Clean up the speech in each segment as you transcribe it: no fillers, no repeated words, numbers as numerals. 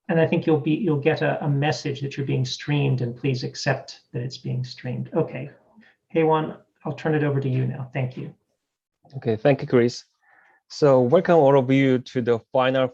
And I think you'll get a message that you're being streamed, and please accept that it's being streamed. Okay, Heywan, I'll turn it over to you now. Thank you. Okay, thank you, Chris. So welcome all of you to the final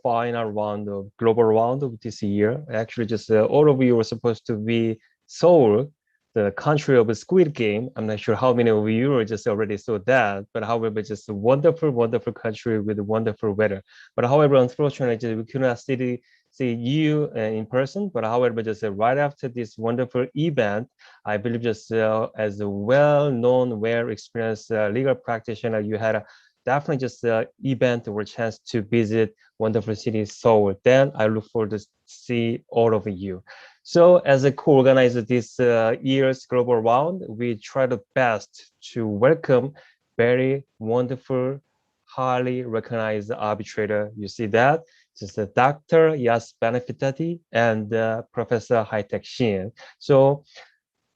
round of global round of this year. Actually, just all of you were supposed to be Seoul, the country of a Squid Game. I'm not sure how many of you just already saw that, but however, just a wonderful, wonderful country with wonderful weather. But however, unfortunately, we could not see you in person. But however, just right after this wonderful event, I believe just as a well-known, well-experienced legal practitioner, you had definitely just an event or chance to visit wonderful city Seoul. Then I look forward to see all of you. So as a co-organizer this year's global round, we try the best to welcome very wonderful, highly recognized arbitrator. You see that? Just Dr. Yas Banifatemi and Professor Hi-Taek Shin. So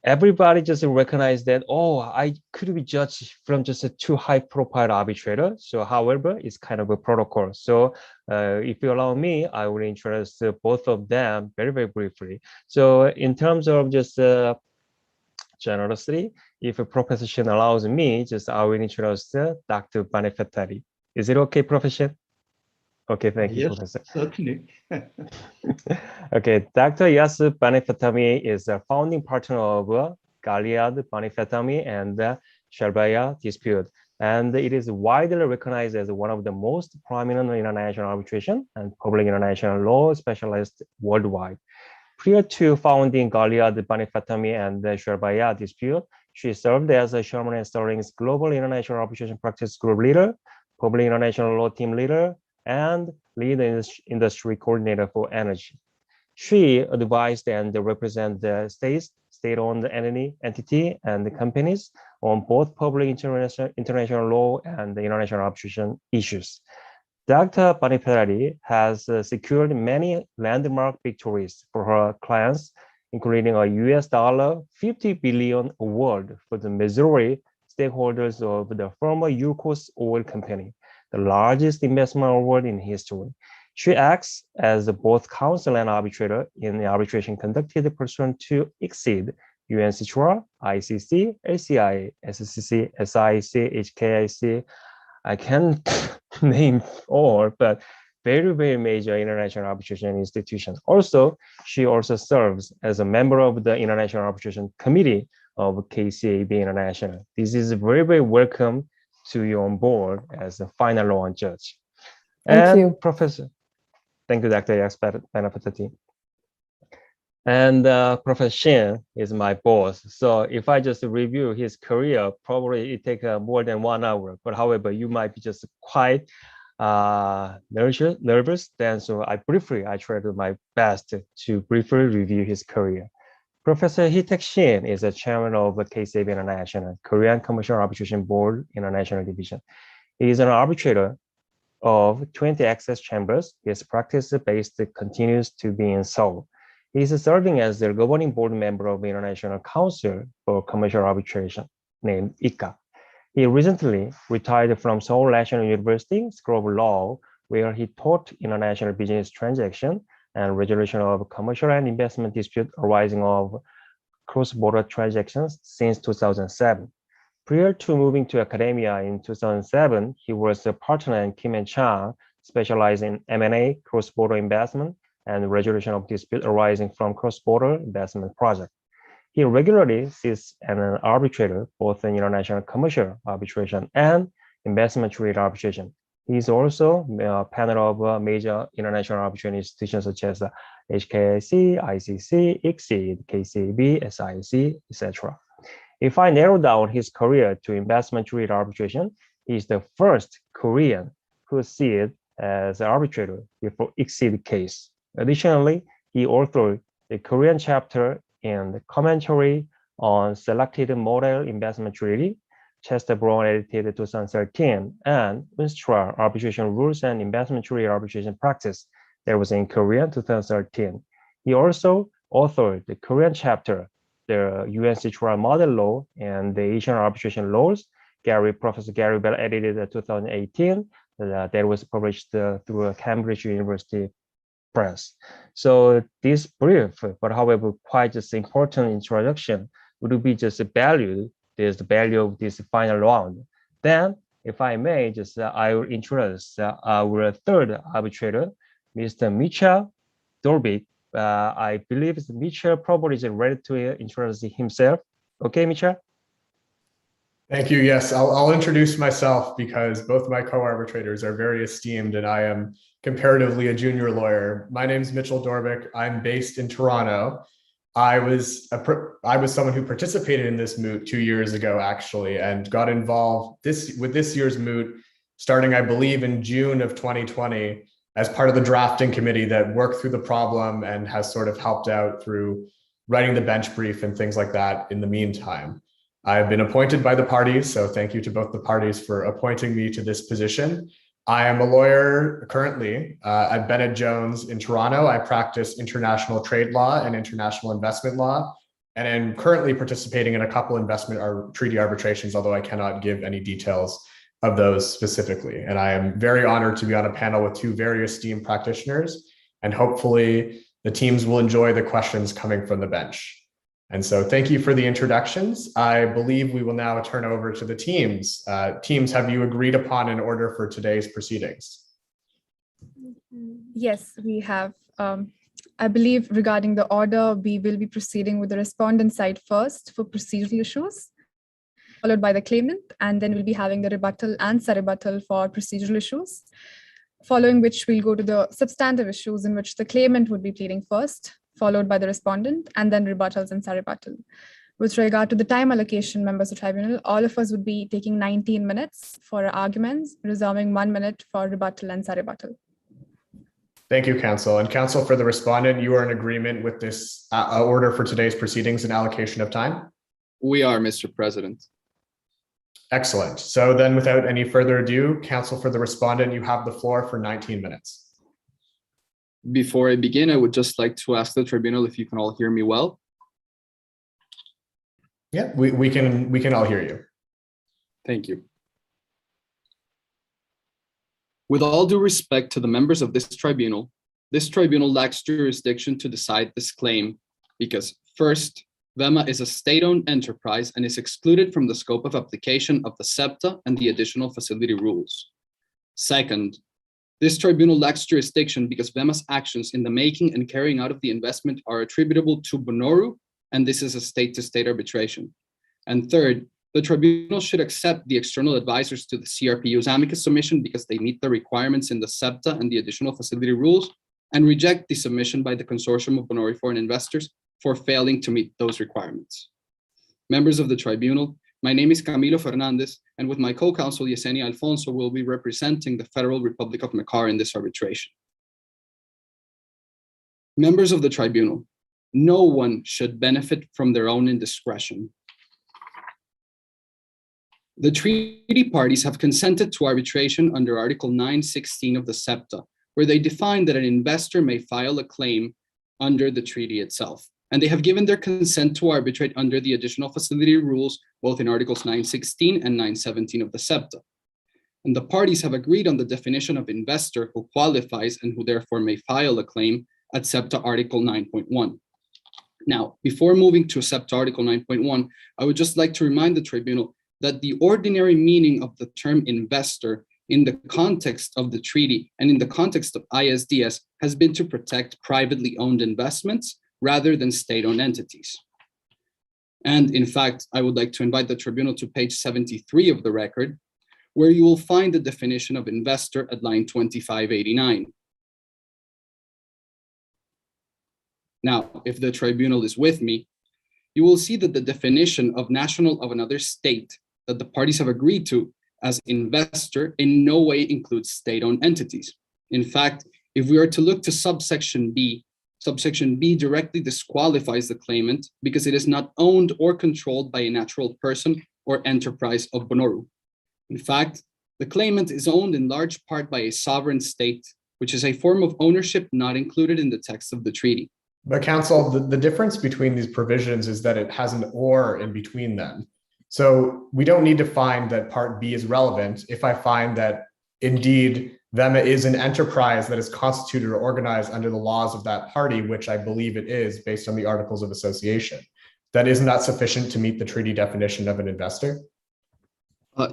everybody just recognize that, oh, I could be judged from just a too high profile arbitrator. So however, it's kind of a protocol. So if you allow me, I will introduce both of them very, very briefly. So in terms of just generosity, if a profession allows me, just I will introduce Dr. Banifatemi. Is it okay, Professor? Okay, thank you, yes, Professor. certainly. Okay, Dr. Yas Banifatemi is a founding partner of Gilead Banifatemi and Shelbaya Dispute, and it is widely recognized as one of the most prominent international arbitration and public international law specialists worldwide. Prior to founding Gilead Banifatemi and Shelbaya Dispute, she served as a Sherman & Sterling's Global International Arbitration Practice Group Leader, Public International Law Team Leader, and lead industry coordinator for energy. She advised and represented the state-owned entity, and the companies on both public international law and the international arbitration issues. Dr. Banifatemi has secured many landmark victories for her clients, including a US dollar 50 billion award for the majority stakeholders of the former Yukos oil company, the largest investment award in history. She acts as both counsel and arbitrator in the arbitration conducted pursuant to exceed UNCTRA, ICC, ACI, SCC, SIC, HKIC. I can't name all, but very, very major international arbitration institutions. Also, she also serves as a member of the International Arbitration Committee of KCAB International. This is very, very welcome to you on board as a final law judge. Thank you. Professor, thank you, Dr. Yas Banifatemi. And Professor Shin is my boss. So if I just review his career, probably it takes more than 1 hour. But however, you might be just quite nervous. Then so I try to do my best to briefly review his career. Professor Hi-Taek Shin is a chairman of KCAB International, Korean Commercial Arbitration Board International Division. He is an arbitrator of 20 access chambers. His practice based continues to be in Seoul. He is serving as the governing board member of the International Council for Commercial Arbitration, named ICA. He recently retired from Seoul National University School of Law, where he taught international business transaction and resolution of commercial and investment disputes arising of cross-border transactions since 2007. Prior to moving to academia in 2007, he was a partner in Kim & Chang, specializing in M&A, cross-border investment, and resolution of disputes arising from cross-border investment projects. He regularly sits as an arbitrator, both in international commercial arbitration and investment trade arbitration. He is also a panel of major international arbitration institutions such as HKIC, ICC, ICSID, KCAB, SIC, etc. If I narrow down his career to investment trade arbitration, he is the first Korean who sees as an arbitrator for ICSID case. Additionally, he authored the Korean chapter in the commentary on selected model investment treaty, Chester Brown edited 2013, and Untitled Arbitration Rules and Investment Treaty Arbitration Practice that was in Korea 2013. He also authored the Korean chapter, the UNCTRA model law and the Asian arbitration laws. Professor Gary Bell edited 2018. That was published through Cambridge University press. So this brief, but however quite just important introduction, would be just valued. There's the value of this final round. Then, if I may, just I will introduce our third arbitrator, Mr. Mitchell Dorbyk. I believe Mitchell probably is ready to introduce himself. Okay, Mitchell? Thank you. Yes, I'll introduce myself because both my co-arbitrators are very esteemed and I am comparatively a junior lawyer. My name is Mitchell Dorbyk. I'm based in Toronto. I was someone who participated in this moot 2 years ago, actually, and got involved with this year's moot starting, I believe, in June of 2020 as part of the drafting committee that worked through the problem and has sort of helped out through writing the bench brief and things like that in the meantime. I've been appointed by the parties, so thank you to both the parties for appointing me to this position. I am a lawyer currently at Bennett Jones in Toronto. I practice international trade law and international investment law, and am currently participating in a couple investment or treaty arbitrations, although I cannot give any details of those specifically. And I am very honored to be on a panel with two very esteemed practitioners, and hopefully the teams will enjoy the questions coming from the bench. And so thank you for the introductions. I believe we will now turn over to the teams. Teams, have you agreed upon an order for today's proceedings? Yes, we have. I believe regarding the order, we will be proceeding with the respondent side first for procedural issues, followed by the claimant, and then we'll be having the rebuttal and surrebuttal for procedural issues, following which we'll go to the substantive issues in which the claimant would be pleading first, followed by the respondent, and then rebuttals and surrebuttal. With regard to the time allocation, members of the tribunal, all of us would be taking 19 minutes for our arguments, reserving 1 minute for rebuttal and surrebuttal. Thank you, counsel. And counsel, for the respondent, you are in agreement with this order for today's proceedings and allocation of time? We are, Mr. President. Excellent. So then without any further ado, counsel for the respondent, you have the floor for 19 minutes. Before I begin, I would just like to ask the tribunal if you can all hear me well. Yeah, we can all hear you. Thank you. With all due respect to the members of this tribunal lacks jurisdiction to decide this claim because, first, VEMA is a state-owned enterprise and is excluded from the scope of application of the SEPTA and the additional facility rules. Second, this tribunal lacks jurisdiction because VEMA's actions in the making and carrying out of the investment are attributable to Bonoru, and this is a state-to-state arbitration. And third, the tribunal should accept the external advisors to the CRPU's Amicus Submission because they meet the requirements in the SEPTA and the additional facility rules, and reject the submission by the Consortium of Bonoru Foreign Investors for failing to meet those requirements. Members of the tribunal, my name is Camilo Fernandez, and with my co-counsel Yesenia Alfonso, will be representing the Federal Republic of Macar in this arbitration. Members of the tribunal, no one should benefit from their own indiscretion. The treaty parties have consented to arbitration under Article 916 of the SEPTA, where they define that an investor may file a claim under the treaty itself. And they have given their consent to arbitrate under the additional facility rules, both in Articles 916 and 917 of the SEPTA. And the parties have agreed on the definition of investor who qualifies and who therefore may file a claim at SEPTA Article 9.1. Now, before moving to SEPTA Article 9.1, I would just like to remind the tribunal that the ordinary meaning of the term investor in the context of the treaty and in the context of ISDS has been to protect privately owned investments rather than state-owned entities. And in fact, I would like to invite the tribunal to page 73 of the record, where you will find the definition of investor at line 2589. Now, if the tribunal is with me, you will see that the definition of national of another state that the parties have agreed to as investor in no way includes state-owned entities. In fact, if we are to look to subsection B, subsection B directly disqualifies the claimant because it is not owned or controlled by a natural person or enterprise of Bonoru. In fact, the claimant is owned in large part by a sovereign state, which is a form of ownership not included in the text of the treaty. But counsel, the difference between these provisions is that it has an or in between them. So we don't need to find that part B is relevant if I find that indeed VEMA is an enterprise that is constituted or organized under the laws of that party, which I believe it is based on the Articles of Association. Isn't that sufficient to meet the treaty definition of an investor?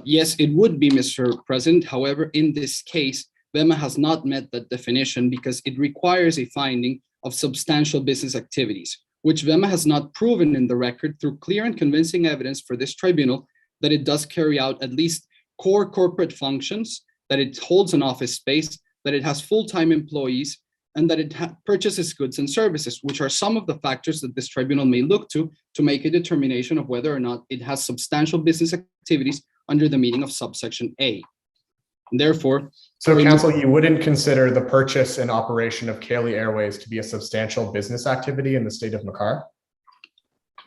Yes, it would be, Mr. President. However, in this case, VEMA has not met that definition because it requires a finding of substantial business activities, which VEMA has not proven in the record through clear and convincing evidence for this tribunal that it does carry out at least core corporate functions, that it holds an office space, that it has full-time employees, and that it purchases goods and services, which are some of the factors that this tribunal may look to make a determination of whether or not it has substantial business activities under the meaning of subsection A. Therefore, so counsel, you wouldn't consider the purchase and operation of Kaylee Airways to be a substantial business activity in the state of Makar?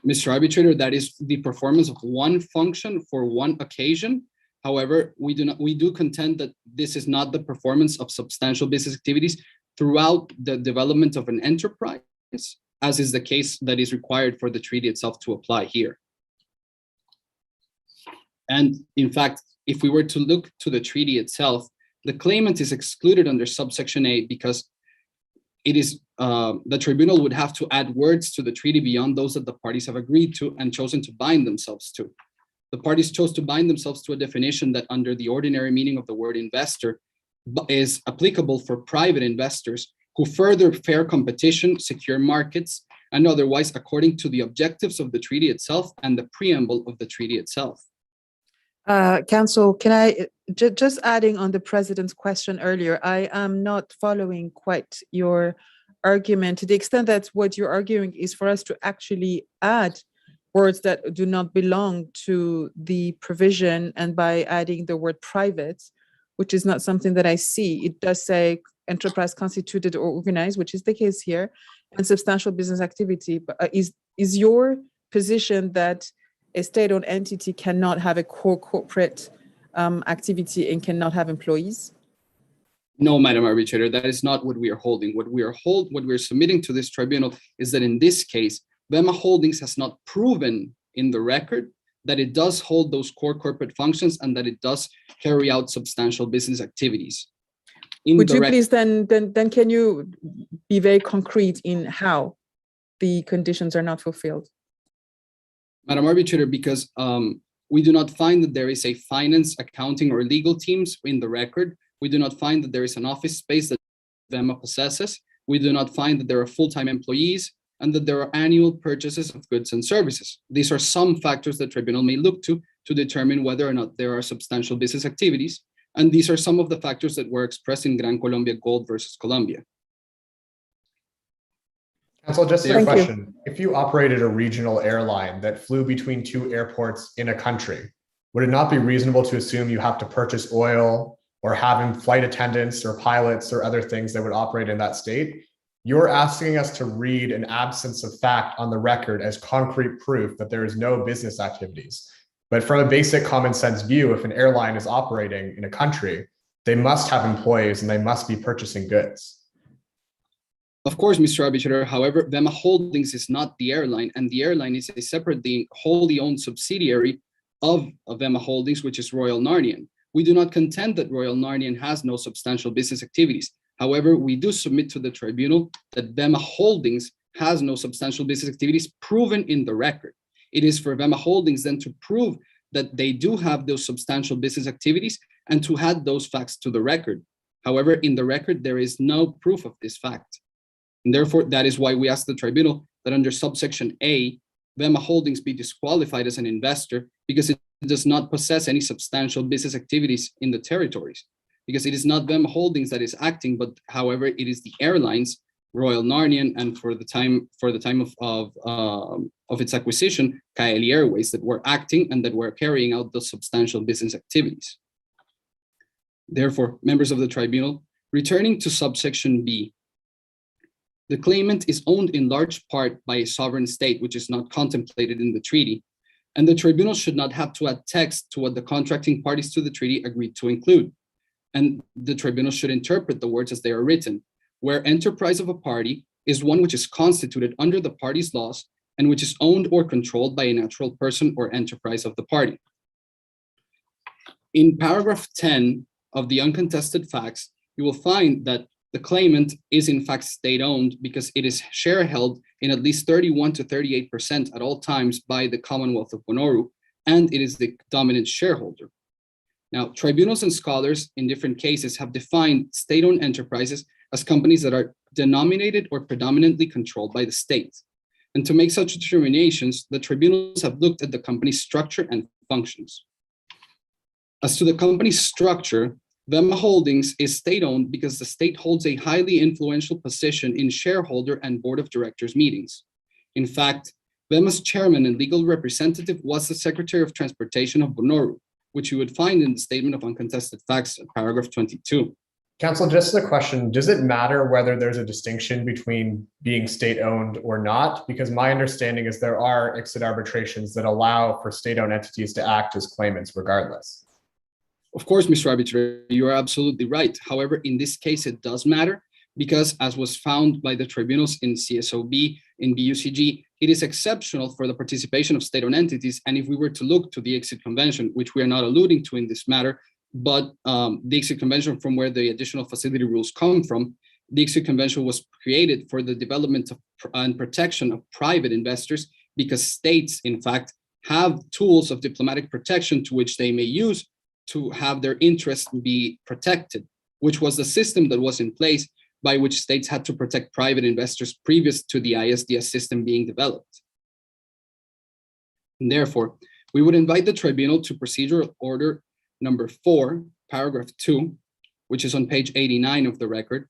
Mr. Arbitrator, that is the performance of one function for one occasion. However, we do contend that this is not the performance of substantial business activities throughout the development of an enterprise, as is the case that is required for the treaty itself to apply here. And in fact, if we were to look to the treaty itself, the claimant is excluded under subsection A because it is the tribunal would have to add words to the treaty beyond those that the parties have agreed to and chosen to bind themselves to. The parties chose to bind themselves to a definition that under the ordinary meaning of the word investor is applicable for private investors who further fair competition, secure markets, and otherwise according to the objectives of the treaty itself and the preamble of the treaty itself. Counsel, can I just adding on the president's question earlier, I am not following quite your argument to the extent that what you're arguing is for us to actually add words that do not belong to the provision, and by adding the word private, which is not something that I see. It does say enterprise constituted or organized, which is the case here, and substantial business activity. But is your position that a state-owned entity cannot have a core corporate activity and cannot have employees? No, Madam Arbitrator, that is not what we are holding. What we are submitting to this tribunal is that in this case, VEMA Holdings has not proven in the record that it does hold those core corporate functions and that it does carry out substantial business activities. Would you please then can you be very concrete in how the conditions are not fulfilled? Madam Arbitrator, because we do not find that there is a finance, accounting, or legal teams in the record. We do not find that there is an office space that VEMA possesses. We do not find that there are full-time employees and that there are annual purchases of goods and services. These are some factors the tribunal may look to determine whether or not there are substantial business activities. And these are some of the factors that were expressed in Gran Colombia Gold versus Colombia. Counsel, just a question. If you operated a regional airline that flew between two airports in a country, would it not be reasonable to assume you have to purchase oil or having flight attendants or pilots or other things that would operate in that state? You're asking us to read an absence of fact on the record as concrete proof that there is no business activities. But from a basic common sense view, if an airline is operating in a country, they must have employees and they must be purchasing goods. Of course, Mr. Arbitrator. However, VEMA Holdings is not the airline, and the airline is a separately wholly owned subsidiary of VEMA Holdings, which is Royal Narnian. We do not contend that Royal Narnian has no substantial business activities. However, we do submit to the tribunal that VEMA Holdings has no substantial business activities proven in the record. It is for VEMA Holdings then to prove that they do have those substantial business activities and to add those facts to the record. However, in the record, there is no proof of this fact. And therefore, that is why we ask the tribunal that under subsection A, VEMA Holdings be disqualified as an investor because it does not possess any substantial business activities in the territories. Because it is not VEMA Holdings that is acting, but however, it is the airlines, Royal Narnian, and for the time of its acquisition, Kaylee Airways, that were acting and that were carrying out those substantial business activities. Therefore, members of the tribunal, returning to subsection B, the claimant is owned in large part by a sovereign state, which is not contemplated in the treaty, and the tribunal should not have to add text to what the contracting parties to the treaty agreed to include. And the tribunal should interpret the words as they are written, where enterprise of a party is one which is constituted under the party's laws and which is owned or controlled by a natural person or enterprise of the party. In paragraph 10 of the uncontested facts, you will find that the claimant is in fact state-owned because it is share held in at least 31 to 38% at all times by the Commonwealth of Bonoru, and it is the dominant shareholder. Now, tribunals and scholars in different cases have defined state-owned enterprises as companies that are denominated or predominantly controlled by the state. And to make such determinations, the tribunals have looked at the company's structure and functions. As to the company's structure, Vema Holdings is state-owned because the state holds a highly influential position in shareholder and board of directors meetings. In fact, Vema's chairman and legal representative was the Secretary of Transportation of Bonoru, which you would find in the Statement of Uncontested Facts, paragraph 22. Counsel, just a question, does it matter whether there's a distinction between being state-owned or not? Because my understanding is there are exit arbitrations that allow for state-owned entities to act as claimants regardless. Of course, Mr. Arbitrator, you are absolutely right. However, in this case, it does matter because, as was found by the tribunals in CSOB, in BUCG, it is exceptional for the participation of state-owned entities. And if we were to look to the exit convention, which we are not alluding to in this matter, but the exit convention from where the additional facility rules come from, the exit convention was created for the development of and protection of private investors because states, in fact, have tools of diplomatic protection to which they may use to have their interests be protected, which was the system that was in place by which states had to protect private investors previous to the ISDS system being developed. And therefore, we would invite the tribunal to procedural order number 4, paragraph 2, which is on page 89 of the record.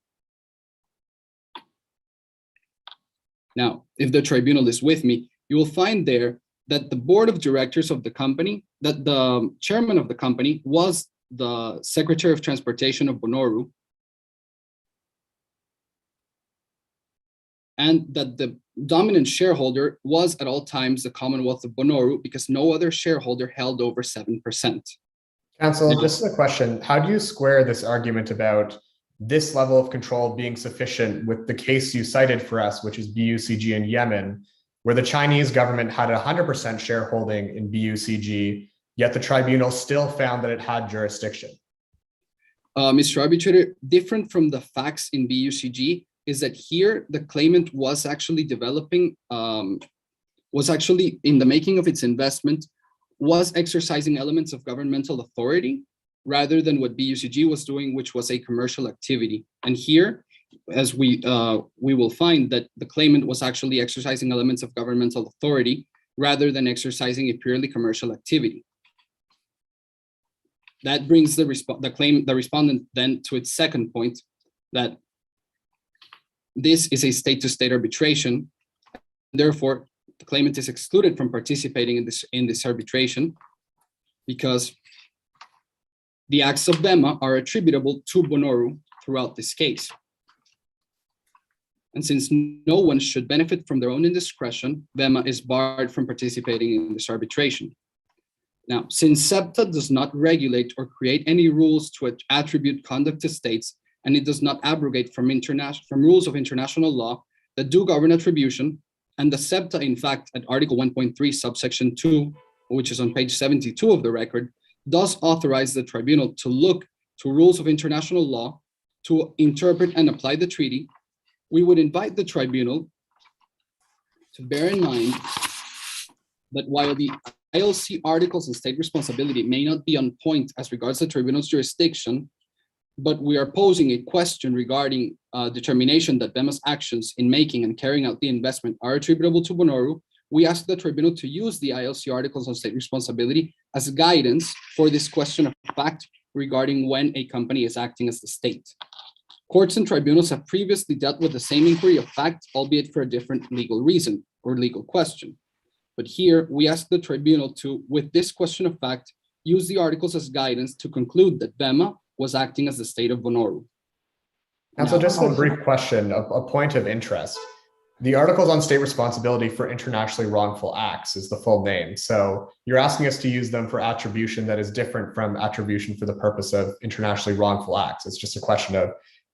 Now, if the tribunal is with me, you will find there that the board of directors of the company, that the chairman of the company was the Secretary of Transportation of Bonoru, and that the dominant shareholder was at all times the Commonwealth of Bonoru because no other shareholder held over 7%. Counsel, just a question, how do you square this argument about this level of control being sufficient with the case you cited for us, which is BUCG in Yemen, where the Chinese government had 100% shareholding in BUCG, yet the tribunal still found that it had jurisdiction? Mr. Arbitrator, different from the facts in BUCG is that here the claimant was actually developing, was actually in the making of its investment, was exercising elements of governmental authority rather than what BUCG was doing, which was a commercial activity. And here, as we will find that the claimant was actually exercising elements of governmental authority rather than exercising a purely commercial activity. That brings the respondent then to its second point, that this is a state-to-state arbitration. Therefore, the claimant is excluded from participating in this arbitration because the acts of Vema are attributable to Bonoru throughout this case. And since no one should benefit from their own indiscretion, Vema is barred from participating in this arbitration. Now, since SEPTA does not regulate or create any rules to attribute conduct to states, and it does not abrogate from rules of international law that do govern attribution, and the SEPTA, in fact, at Article 1.3, Subsection 2, which is on page 72 of the record, does authorize the tribunal to look to rules of international law to interpret and apply the treaty. We would invite the tribunal to bear in mind that while the ILC articles and state responsibility may not be on point as regards the tribunal's jurisdiction, but we are posing a question regarding determination that Vema's actions in making and carrying out the investment are attributable to Bonoru, we ask the tribunal to use the ILC articles on state responsibility as guidance for this question of fact regarding when a company is acting as the state. Courts and tribunals have previously dealt with the same inquiry of fact, albeit for a different legal reason or legal question. But here we ask the tribunal to, with this question of fact, use the articles as guidance to conclude that Vema was acting as the state of Bonoru. And so just a brief question, a point of interest. The Articles on State Responsibility for Internationally Wrongful Acts is the full name. So you're asking us to use them for attribution that is different from attribution for the purpose of internationally wrongful acts. It's just a question of,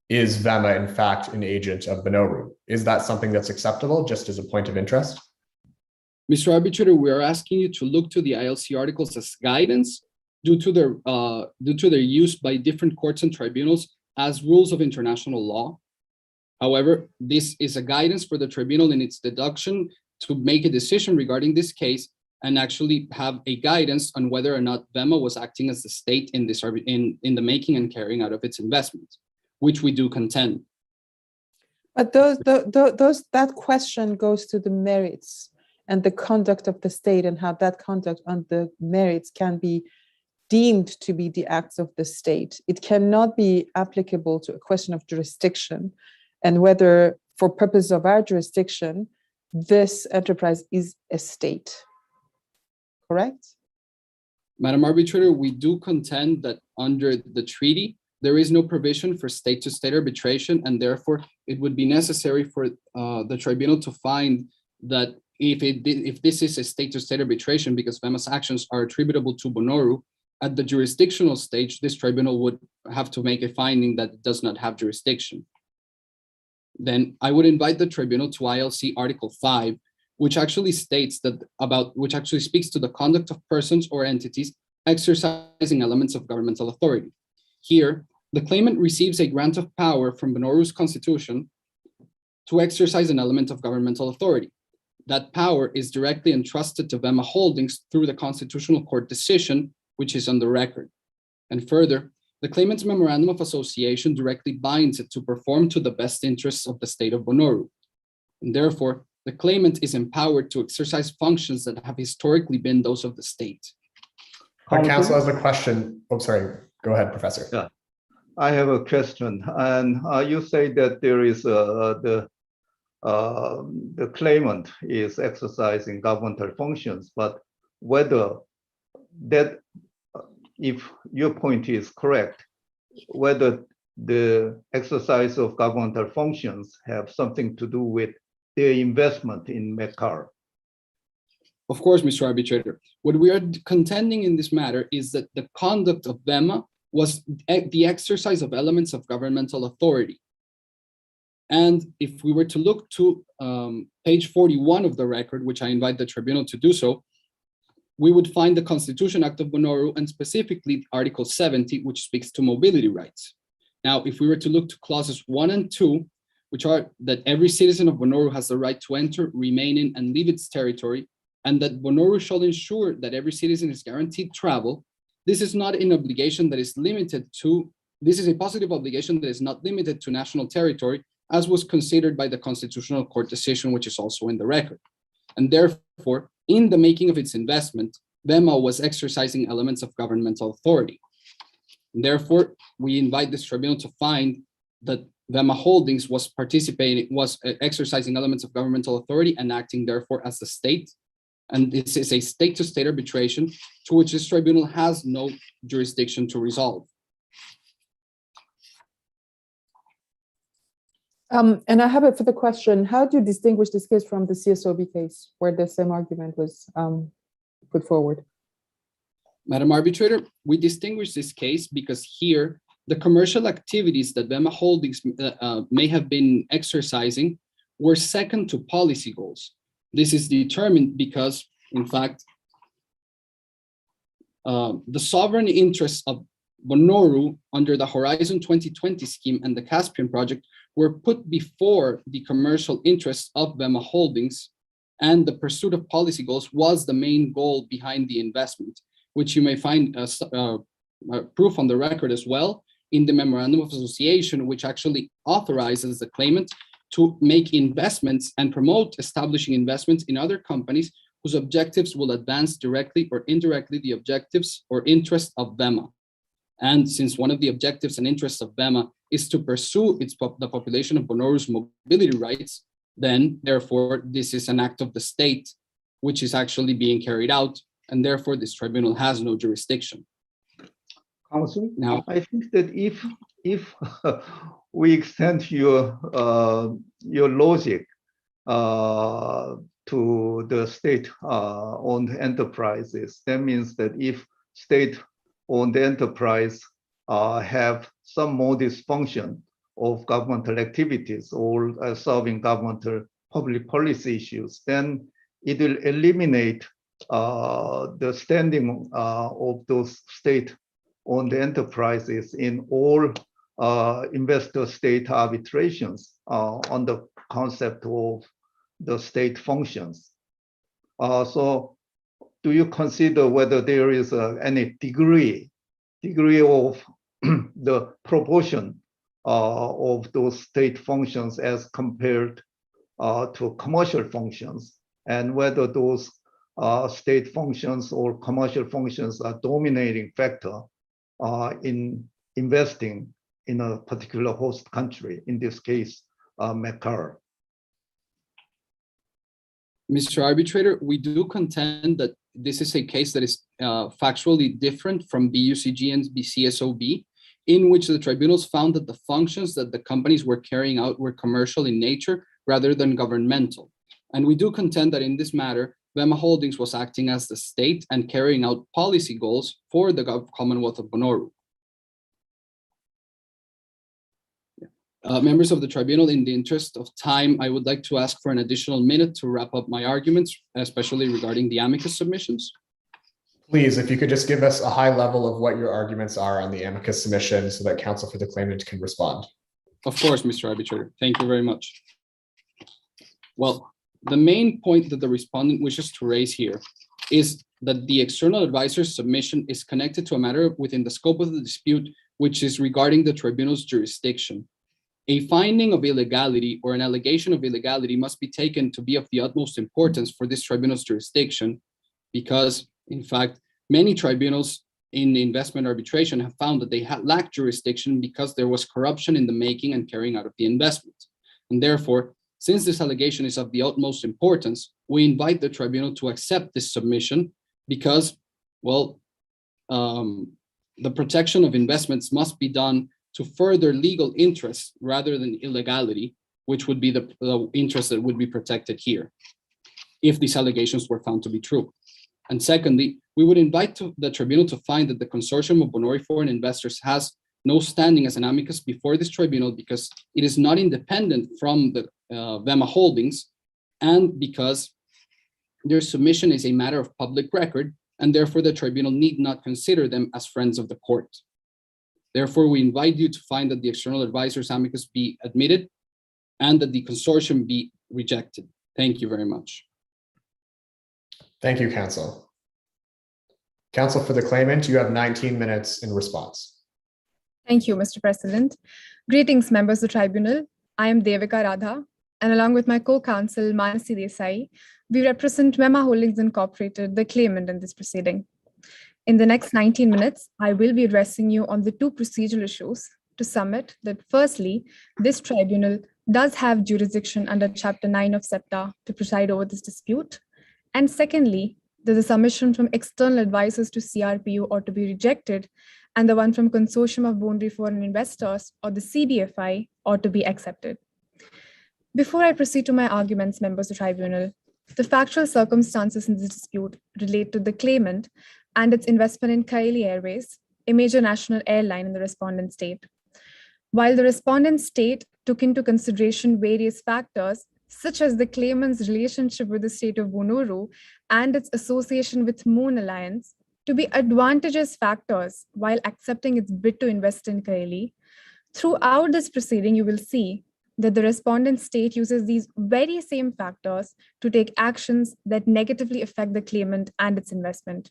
is Vema in fact an agent of Bonoru? Is that something that's acceptable just as a point of interest? Mr. Arbitrator, we are asking you to look to the ILC articles as guidance due to their use by different courts and tribunals as rules of international law. However, this is a guidance for the tribunal in its deduction to make a decision regarding this case and actually have a guidance on whether or not VEMA was acting as the state in the making and carrying out of its investments, which we do contend. But that question goes to the merits and the conduct of the state and how that conduct on the merits can be deemed to be the acts of the state. It cannot be applicable to a question of jurisdiction and whether, for purposes of our jurisdiction, this enterprise is a state. Correct? Madam Arbitrator, we do contend that under the treaty, there is no provision for state-to-state arbitration, and therefore it would be necessary for the tribunal to find that if this is a state-to-state arbitration, because VEMA's actions are attributable to Bonoru, at the jurisdictional stage, this tribunal would have to make a finding that it does not have jurisdiction. Then I would invite the tribunal to ILC Article 5, which actually states that which actually speaks to the conduct of persons or entities exercising elements of governmental authority. Here, the claimant receives a grant of power from Bonoru's constitution to exercise an element of governmental authority. That power is directly entrusted to VEMA Holdings through the Constitutional Court decision, which is on the record. And further, the claimant's memorandum of association directly binds it to perform to the best interests of the state of Bonoru. And therefore, the claimant is empowered to exercise functions that have historically been those of the state. Counsel has a question. Oh, sorry. Go ahead, Professor. Yeah, I have a question. And you say that there is the claimant is exercising governmental functions, but whether that, if your point is correct, whether the exercise of governmental functions have something to do with their investment in Mekar. Of course, Mr. Arbitrator. What we are contending in this matter is that the conduct of VEMA was the exercise of elements of governmental authority. And if we were to look to page 41 of the record, which I invite the tribunal to do so, we would find the Constitution Act of Bonoru and specifically Article 70, which speaks to mobility rights. Now, if we were to look to clauses 1 and 2, which are that every citizen of Bonoru has the right to enter, remain in, and leave its territory, and that Bonoru shall ensure that every citizen is guaranteed travel, this is not an obligation that is limited to, this is a positive obligation that is not limited to national territory, as was considered by the Constitutional Court decision, which is also in the record. And therefore, in the making of its investment, VEMA was exercising elements of governmental authority. And therefore, we invite this tribunal to find that VEMA Holdings was exercising elements of governmental authority and acting therefore as the state. And this is a state-to-state arbitration to which this tribunal has no jurisdiction to resolve. And I have a further question. How do you distinguish this case from the CSOB case where the same argument was put forward? Madam Arbitrator, we distinguish this case because here, the commercial activities that VEMA Holdings may have been exercising were second to policy goals. This is determined because, in fact, the sovereign interests of Bonoru under the Horizon 2020 scheme and the Caspian project were put before the commercial interests of VEMA Holdings, and the pursuit of policy goals was the main goal behind the investment, which you may find proof on the record as well in the Memorandum of Association, which actually authorizes the claimant to make investments and promote establishing investments in other companies whose objectives will advance directly or indirectly the objectives or interests of VEMA. And since one of the objectives and interests of VEMA is to pursue the population of Bonoru's mobility rights, then therefore this is an act of the state which is actually being carried out, and therefore this tribunal has no jurisdiction. Counsel, Now, I think that if we extend your logic to the state-owned enterprises, that means that if state-owned enterprise have some modest function of governmental activities or solving governmental public policy issues, then it will eliminate the standing of those state-owned enterprises in all investor-state arbitrations on the concept of the state functions. So do you consider whether there is any degree of the proportion of those state functions as compared to commercial functions, and whether those state functions or commercial functions are dominating factor in investing in a particular host country, in this case, Macau? Mr. Arbitrator, we do contend that this is a case that is factually different from BUCG and BCSOB, in which the tribunals found that the functions that the companies were carrying out were commercial in nature rather than governmental. And we do contend that in this matter, Vema Holdings was acting as the state and carrying out policy goals for the Commonwealth of Bonaire. Members of the tribunal, in the interest of time, I would like to ask for an additional minute to wrap up my arguments, especially regarding the amicus submissions. Please, if you could just give us a high level of what your arguments are on the amicus submission so that counsel for the claimant can respond. Of course, Mr. Arbitrator. Thank you very much. Well, the main point that the respondent wishes to raise here is that the external advisor's submission is connected to a matter within the scope of the dispute, which is regarding the tribunal's jurisdiction. A finding of illegality or an allegation of illegality must be taken to be of the utmost importance for this tribunal's jurisdiction, because, in fact, many tribunals in the investment arbitration have found that they lack jurisdiction because there was corruption in the making and carrying out of the investment. And therefore, since this allegation is of the utmost importance, we invite the tribunal to accept this submission because, well, the protection of investments must be done to further legal interests rather than illegality, which would be the interest that would be protected here if these allegations were found to be true. And secondly, we would invite the tribunal to find that the consortium of Bonaire foreign investors has no standing as an amicus before this tribunal because it is not independent from the Vema Holdings, and because their submission is a matter of public record, and therefore the tribunal need not consider them as friends of the court. Therefore, we invite you to find that the external advisor's amicus be admitted and that the consortium be rejected. Thank you very much. Thank you, counsel. Counsel for the claimant, you have 19 minutes in response. Thank you, Mr. President. Greetings, members of the tribunal. I am Devika Radha, and along with my co-counsel, Manasi Desai, we represent Vema Holdings Incorporated, the claimant in this proceeding. In the next 19 minutes, I will be addressing you on the two procedural issues to submit that firstly, this tribunal does have jurisdiction under Chapter 9 of SEPTA to preside over this dispute. And secondly, that the submission from external advisors to CRPU ought to be rejected, and the one from Consortium of Bonaire Foreign Investors, or the CBFI, ought to be accepted. Before I proceed to my arguments, members of the tribunal, the factual circumstances in this dispute relate to the claimant and its investment in Kaili Airways, a major national airline in the respondent state. While the respondent state took into consideration various factors, such as the claimant's relationship with the state of Bonaire and its association with Moon Alliance, to be advantageous factors while accepting its bid to invest in Kaili, throughout this proceeding, you will see that the respondent state uses these very same factors to take actions that negatively affect the claimant and its investment.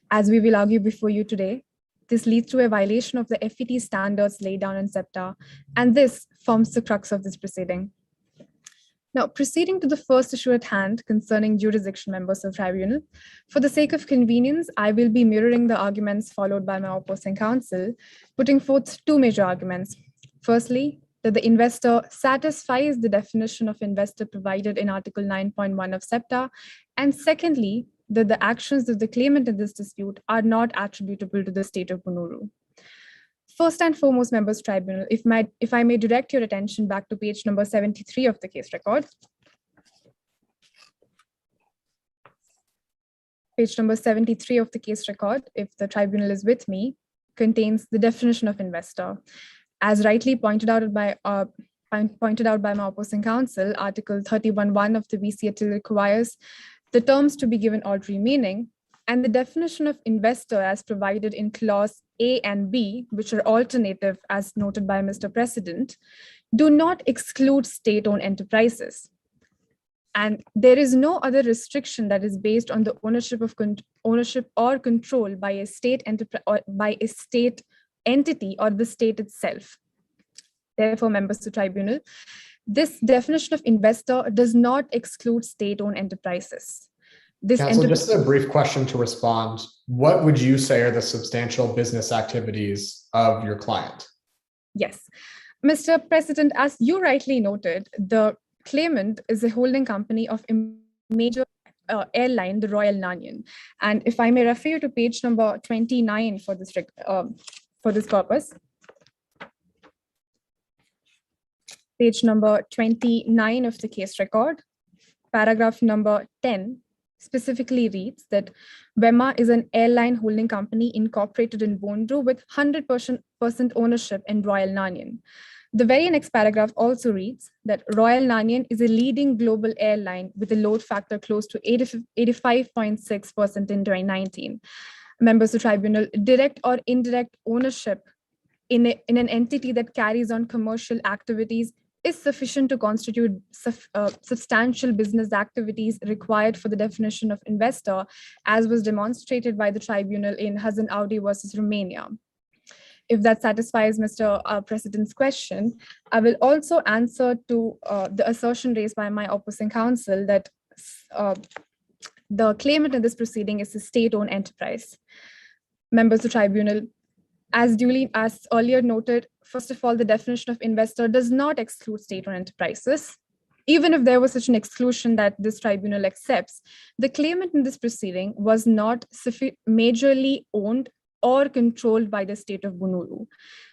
As we will argue before you today, this leads to a violation of the FET standards laid down in SEPTA, and this forms the crux of this proceeding. Now, proceeding to the first issue at hand concerning jurisdiction, members of the tribunal, for the sake of convenience, I will be mirroring the arguments followed by my opposing counsel, putting forth two major arguments. Firstly, that the investor satisfies the definition of investor provided in Article 9.1 of SEPTA, and secondly, that the actions of the claimant in this dispute are not attributable to the state of Bonaire. First and foremost, members of the tribunal, if I may direct your attention back to page number 73 of the case record. Page number 73 of the case record, if the tribunal is with me, contains the definition of investor. As rightly pointed out by my opposing counsel, Article 31.1 of the VCAT requires the terms to be given ordinary meaning, and the definition of investor as provided in clause A and B, which are alternative as noted by Mr. President, do not exclude state-owned enterprises. And there is no other restriction that is based on the ownership or control by a state entity or the state itself. Therefore, members of the tribunal, this definition of investor does not exclude state-owned enterprises. Counsel, just a brief question to respond. What would you say are the substantial business activities of your client? Yes, Mr. President, as you rightly noted, the claimant is a holding company of a major airline, the Royal Nanian. And if I may refer you to page number 29 for this purpose. Page number 29 of the case record, paragraph number 10, specifically reads that WEMA is an airline holding company incorporated in Bondru with 100% ownership in Royal Nanian. The very next paragraph also reads that Royal Nanian is a leading global airline with a load factor close to 85.6% in 2019. Members of the tribunal, direct or indirect ownership in an entity that carries on commercial activities is sufficient to constitute substantial business activities required for the definition of investor, as was demonstrated by the tribunal in Hasan Audi versus Romania. If that satisfies Mr. President's question, I will also answer to the assertion raised by my opposing counsel that the claimant in this proceeding is a state-owned enterprise. Members of the tribunal, as earlier noted, first of all, the definition of investor does not exclude state-owned enterprises. Even if there was such an exclusion that this tribunal accepts, the claimant in this proceeding was not majorly owned or controlled by the state of Bunuru.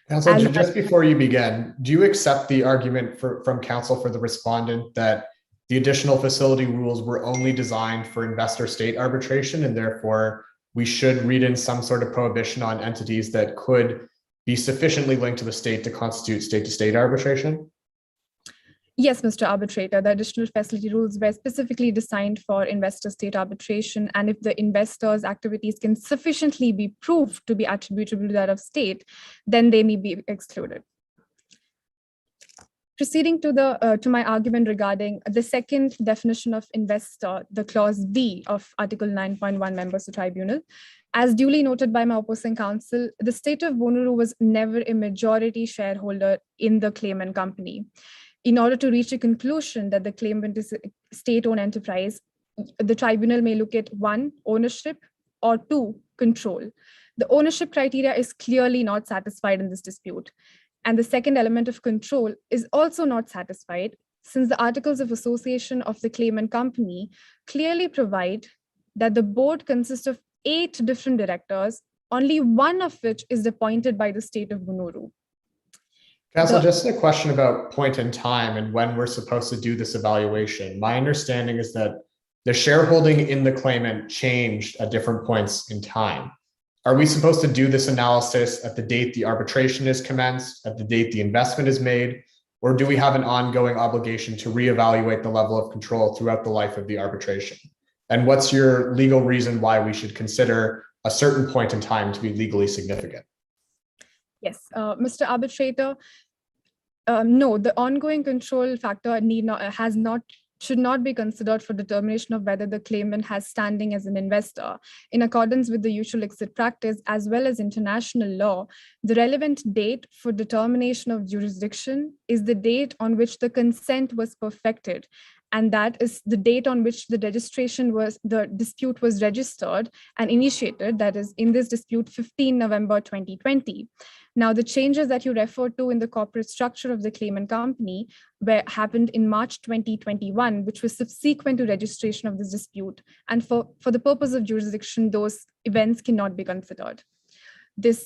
Counsel, just before you begin, do you accept the argument from counsel for the respondent that the additional facility rules were only designed for investor-state arbitration, and therefore we should read in some sort of prohibition on entities that could be sufficiently linked to the state to constitute state-to-state arbitration? Yes, Mr. Arbitrator, the additional facility rules were specifically designed for investor-state arbitration, and if the investor's activities can sufficiently be proved to be attributable to that of state, then they may be excluded. Proceeding to my argument regarding the second definition of investor, the clause B of Article 9.1, members of the tribunal. As duly noted by my opposing counsel, the state of Bunuru was never a majority shareholder in the claimant company. In order to reach a conclusion that the claimant is a state-owned enterprise, the tribunal may look at 1, ownership, or 2, control. The ownership criteria is clearly not satisfied in this dispute. And the second element of control is also not satisfied, since the articles of association of the claimant company clearly provide that the board consists of 8 different directors, only one of which is appointed by the state of Bunuru. Counsel, just a question about point in time and when we're supposed to do this evaluation. My understanding is that the shareholding in the claimant changed at different points in time. Are we supposed to do this analysis at the date the arbitration is commenced, at the date the investment is made, or do we have an ongoing obligation to reevaluate the level of control throughout the life of the arbitration? And what's your legal reason why we should consider a certain point in time to be legally significant? Yes, Mr. Arbitrator, no, the ongoing control factor should not be considered for determination of whether the claimant has standing as an investor. In accordance with the usual exit practice as well as international law, the relevant date for determination of jurisdiction is the date on which the consent was perfected. And that is the date on which the dispute was registered and initiated, that is in this dispute, 15 November 2020. Now, the changes that you referred to in the corporate structure of the claimant company happened in March 2021, which was subsequent to registration of this dispute. And for the purpose of jurisdiction, those events cannot be considered. The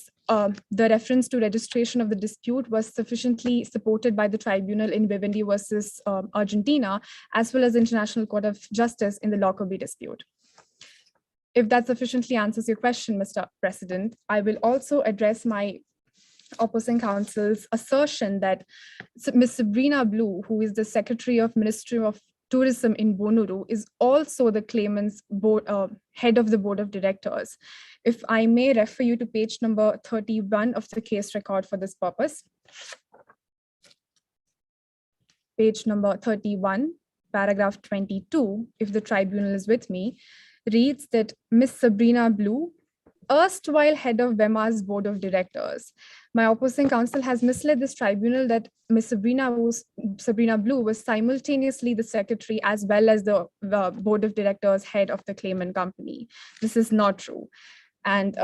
reference to registration of the dispute was sufficiently supported by the tribunal in Vivendi versus Argentina, as well as the International Court of Justice in the Lockerbie dispute. If that sufficiently answers your question, Mr. President, I will also address my opposing counsel's assertion that Ms. Sabrina Blue, who is the Secretary of Ministry of tourism in Bonuru is also the claimant's head of the board of directors. If I may refer you to page number 31 of the case record for this purpose. Page number 31, paragraph 22, if the tribunal is with me, reads that Miss Sabrina Blue, erstwhile head of WEMA's board of directors. My opposing counsel has misled this tribunal that Ms. Sabrina Blue was simultaneously the secretary as well as the board of directors head of the claimant company. This is not true. And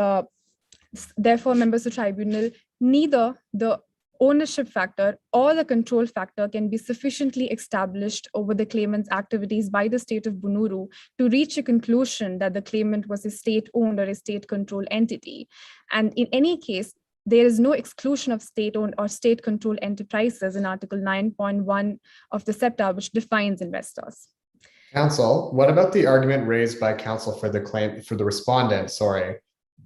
therefore, members of the tribunal, neither the ownership factor or the control factor can be sufficiently established over the claimant's activities by the state of Bonuru to reach a conclusion that the claimant was a state-owned or a state-controlled entity. And in any case, there is no exclusion of state-owned or state-controlled enterprises in Article 9.1 of the SEPTA, which defines investors. Counsel, what about the argument raised by counsel for the respondent,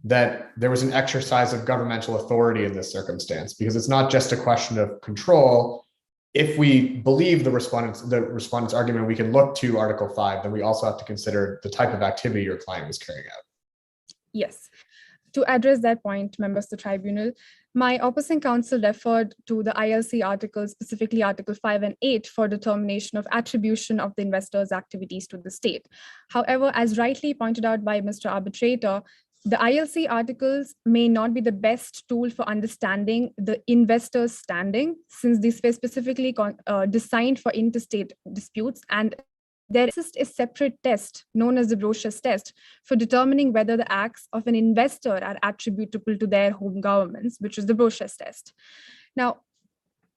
that there was an exercise of governmental authority in this circumstance? Because it's not just a question of control. If we believe the respondent's argument, we can look to Article 5, then we also have to consider the type of activity your client was carrying out. Yes. To address that point, members of the tribunal, my opposing counsel referred to the ILC articles, specifically Article 5 and 8, for determination of attribution of the investor's activities to the state. However, as rightly pointed out by Mr. Arbitrator, the ILC articles may not be the best tool for understanding the investor's standing, since these were specifically designed for interstate disputes, and there exists a separate test known as the Brochus test for determining whether the acts of an investor are attributable to their home governments, which is the Brochus test. Now,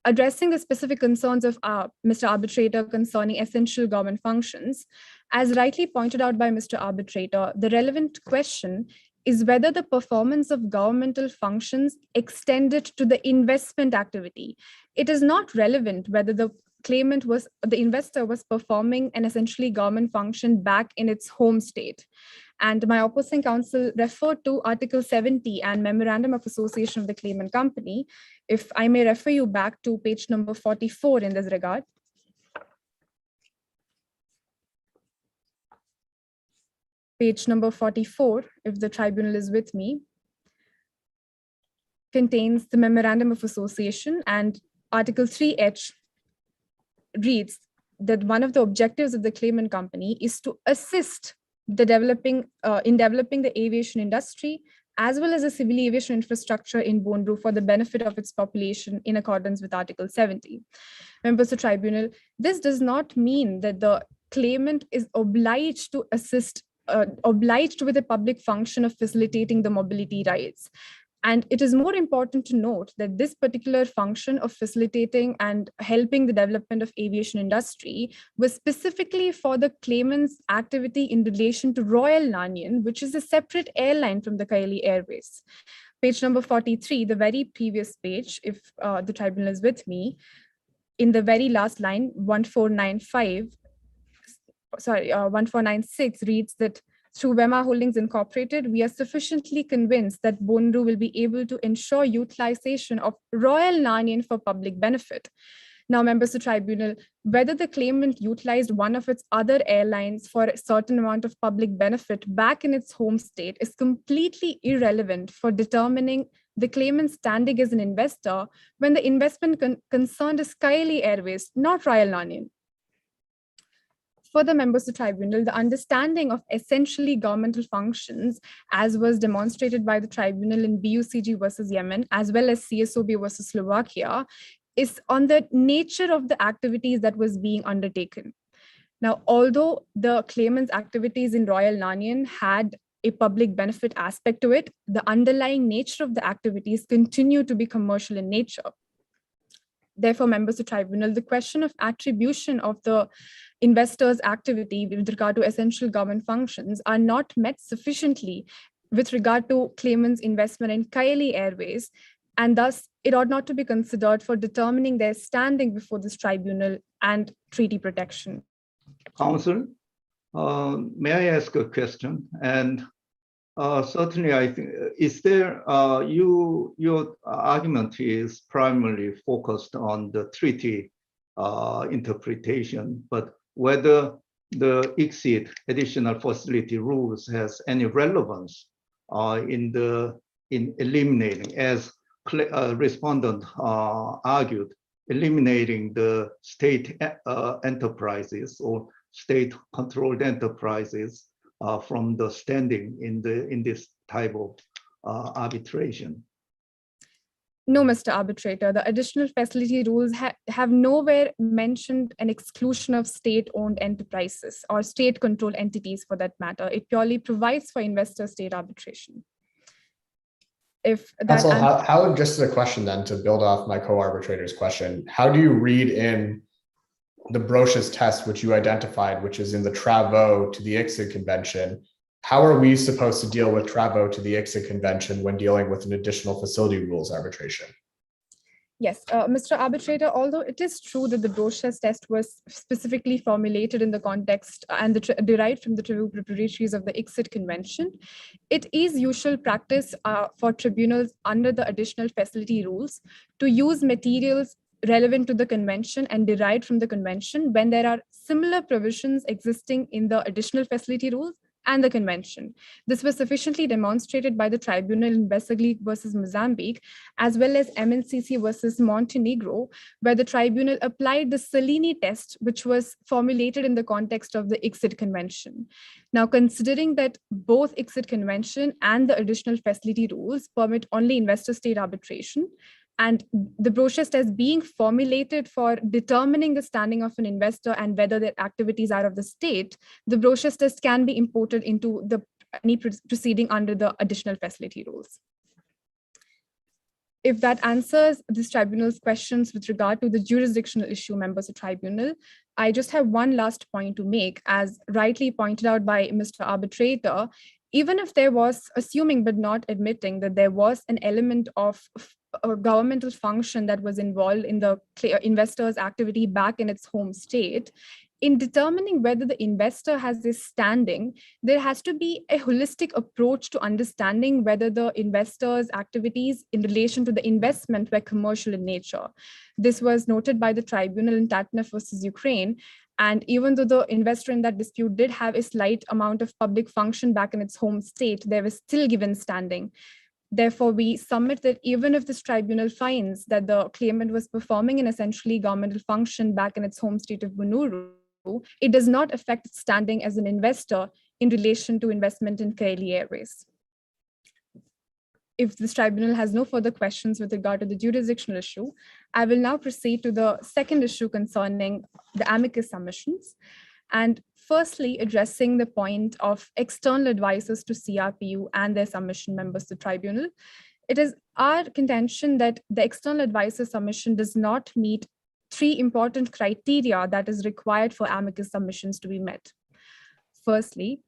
addressing the specific concerns of Mr. Arbitrator concerning essential government functions, as rightly pointed out by Mr. Arbitrator, the relevant question is whether the performance of governmental functions extended to the investment activity. It is not relevant whether the investor was performing an essentially government function back in its home state. And my opposing counsel referred to Article 70 and Memorandum of Association of the Claimant Company. If I may refer you back to page number 44 in this regard. Page number 44, if the tribunal is with me, contains the Memorandum of Association, and Article 3H reads that one of the objectives of the claimant company is to assist in developing the aviation industry as well as the civil aviation infrastructure in Bonru for the benefit of its population in accordance with Article 70. Members of the tribunal, this does not mean that the claimant is obliged to assist with the public function of facilitating the mobility rights. And it is more important to note that this particular function of facilitating and helping the development of aviation industry was specifically for the claimant's activity in relation to Royal Nanian, which is a separate airline from the Kaili Airways. Page number 43, the very previous page, if the tribunal is with me, in the very last line, 1496 reads that through WEMA Holdings Incorporated, we are sufficiently convinced that Bonru will be able to ensure utilization of Royal Nanian for public benefit. Now, members of the tribunal, whether the claimant utilized one of its other airlines for a certain amount of public benefit back in its home state is completely irrelevant for determining the claimant's standing as an investor when the investment concerned is Kaili Airways, not Royal Nanian. For the members of the tribunal, the understanding of essentially governmental functions, as was demonstrated by the tribunal in BUCG versus Yemen, as well as CSOB versus Slovakia, is on the nature of the activities that was being undertaken. Now, although the claimant's activities in Royal Nanian had a public benefit aspect to it, the underlying nature of the activities continue to be commercial in nature. Therefore, members of the tribunal, the question of attribution of the investor's activity with regard to essential government functions are not met sufficiently with regard to claimant's investment in Kaili Airways, and thus it ought not to be considered for determining their standing before this tribunal and treaty protection. Counsel, may I ask a question? And certainly, I think, is there, your argument is primarily focused on the treaty interpretation, but whether the exit additional facility rules has any relevance in eliminating, as respondent argued, eliminating the state enterprises or state-controlled enterprises from the standing in this type of arbitration. No, Mr. Arbitrator, the additional facility rules have nowhere mentioned an exclusion of state-owned enterprises or state-controlled entities for that matter. It purely provides for investor-state arbitration. If that Counsel, how just a question then to build off my co-arbitrator's question, how do you read in the Broch's test, which you identified, which is in the Travaux to the ICSID convention? How are we supposed to deal with Travaux to the ICSID convention when dealing with an additional facility rules arbitration? Yes, Mr. Arbitrator, although it is true that the Broch's test was specifically formulated in the context and derived from the Travaux preparatories of the ICSID convention, it is usual practice for tribunals under the additional facility rules to use materials relevant to the convention and derived from the convention when there are similar provisions existing in the additional facility rules and the convention. This was sufficiently demonstrated by the tribunal in Besaglik versus Mozambique, as well as MNCC versus Montenegro, where the tribunal applied the Salini test, which was formulated in the context of the ICSID convention. Now, considering that both ICSID convention and the additional facility rules permit only investor-state arbitration, and the Broch's test being formulated for determining the standing of an investor and whether their activities are of the state, the Broch's test can be imported into any proceeding under the additional facility rules. If that answers this tribunal's questions with regard to the jurisdictional issue, members of tribunal, I just have one last point to make. As rightly pointed out by Mr. Arbitrator, even if there was, assuming but not admitting that there was an element of a governmental function that was involved in the investor's activity back in its home state, in determining whether the investor has this standing, there has to be a holistic approach to understanding whether the investor's activities in relation to the investment were commercial in nature. This was noted by the tribunal in Tatnef versus Ukraine. And even though the investor in that dispute did have a slight amount of public function back in its home state, they were still given standing. Therefore, we submit that even if this tribunal finds that the claimant was performing an essentially governmental function back in its home state of Bunuru, it does not affect its standing as an investor in relation to investment in Kaili Airways. If this tribunal has no further questions with regard to the jurisdictional issue, I will now proceed to the second issue concerning the amicus submissions. And firstly, addressing the point of external advisors to CRPU and their submission members to tribunal, it is our contention that the external advisor submission does not meet three important criteria that is required for amicus submissions to be met. Firstly,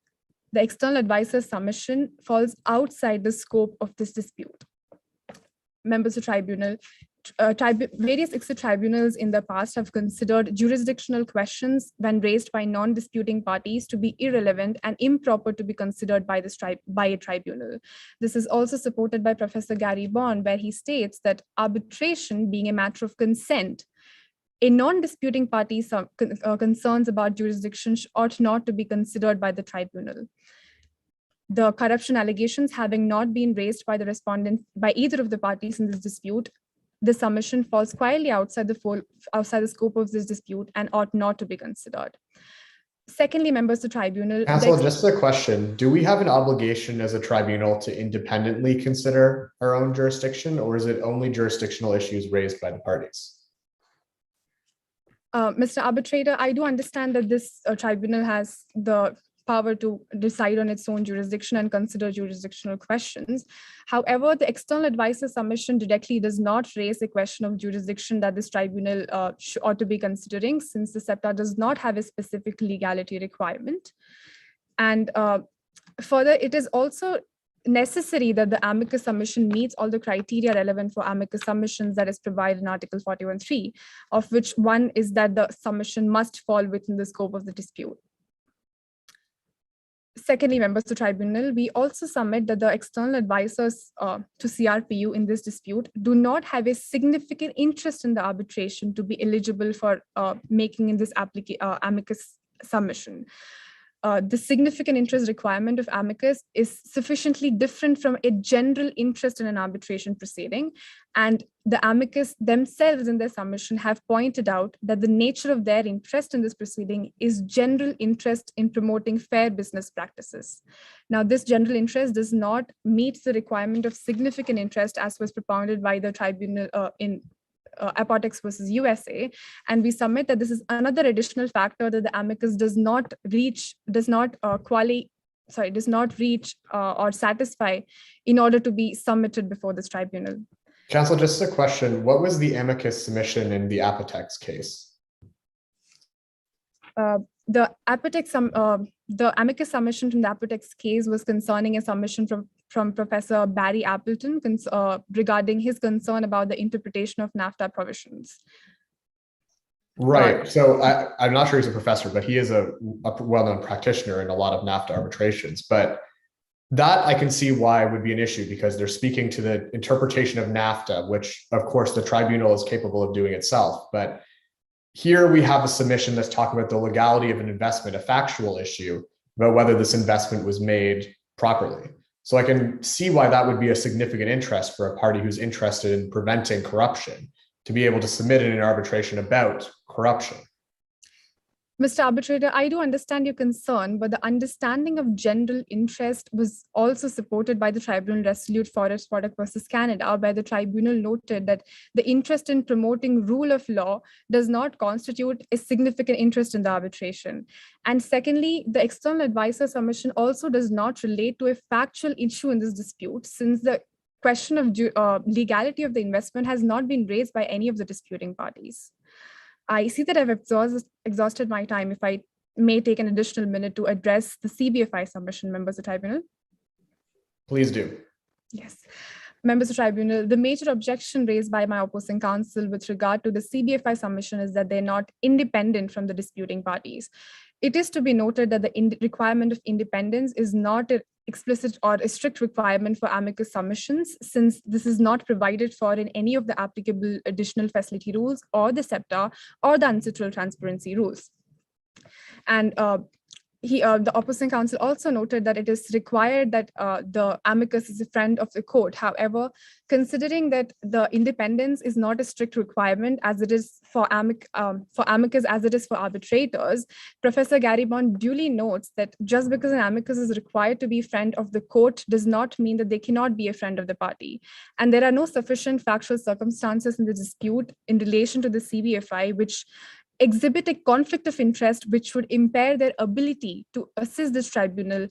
the external advisor submission falls outside the scope of this dispute. Members of tribunal, various ICSID tribunals in the past have considered jurisdictional questions when raised by non-disputing parties to be irrelevant and improper to be considered by a tribunal. This is also supported by Professor Gary Bond, where he states that arbitration being a matter of consent, a non-disputing party's concerns about jurisdiction ought not to be considered by the tribunal. The corruption allegations having not been raised by the respondent by either of the parties in this dispute, the submission falls quietly outside the scope of this dispute and ought not to be considered. Secondly, members of the tribunal— Counsel, just a question. Do we have an obligation as a tribunal to independently consider our own jurisdiction, or is it only jurisdictional issues raised by the parties? Mr. Arbitrator, I do understand that this tribunal has the power to decide on its own jurisdiction and consider jurisdictional questions. However, the external advisor submission directly does not raise a question of jurisdiction that this tribunal ought to be considering, since the SEPTA does not have a specific legality requirement. And further, it is also necessary that the amicus submission meets all the criteria relevant for amicus submissions that is provided in Article 41(3), of which one is that the submission must fall within the scope of the dispute. Secondly, members to tribunal, we also submit that the external advisors to CRPU in this dispute do not have a significant interest in the arbitration to be eligible for making in this amicus submission. The significant interest requirement of amicus is sufficiently different from a general interest in an arbitration proceeding. And the amicus themselves in their submission have pointed out that the nature of their interest in this proceeding is general interest in promoting fair business practices. Now, this general interest does not meet the requirement of significant interest as was propounded by the tribunal in Apotex versus USA, and we submit that this is another additional factor that the amicus does not reach or satisfy in order to be submitted before this tribunal. Counsel, just a question. What was the amicus submission in the Apotex case? The amicus submission from the Apotex case was concerning a submission from Professor Barry Appleton regarding his concern about the interpretation of NAFTA provisions. Right. So I'm not sure he's a professor, but he is a well-known practitioner in a lot of NAFTA arbitrations. But that I can see why would be an issue, because they're speaking to the interpretation of NAFTA, which of course the tribunal is capable of doing itself. But here we have a submission that's talking about the legality of an investment, a factual issue about whether this investment was made properly. So I can see why that would be a significant interest for a party who's interested in preventing corruption to be able to submit in an arbitration about corruption. Mr. Arbitrator, I do understand your concern, but the understanding of general interest was also supported by the tribunal resolute Forest Product versus Canada, where the tribunal noted that the interest in promoting rule of law does not constitute a significant interest in the arbitration. And secondly, the external advisor submission also does not relate to a factual issue in this dispute, since the question of legality of the investment has not been raised by any of the disputing parties. I see that I've exhausted my time. If I may take an additional minute to address the CBFI submission, members of the tribunal. Please do. Yes. Members of the tribunal, the major objection raised by my opposing counsel with regard to the CBFI submission is that they're not independent from the disputing parties. It is to be noted that the requirement of independence is not an explicit or a strict requirement for amicus submissions, since this is not provided for in any of the applicable additional facility rules or the SEPTA or the UNCITRAL transparency rules. And the opposing counsel also noted that it is required that the amicus is a friend of the court. However, considering that the independence is not a strict requirement as it is for amicus as it is for arbitrators, Professor Garibon duly notes that just because an amicus is required to be a friend of the court does not mean that they cannot be a friend of the party. And there are no sufficient factual circumstances in the dispute in relation to the CBFI which exhibit a conflict of interest which would impair their ability to assist this tribunal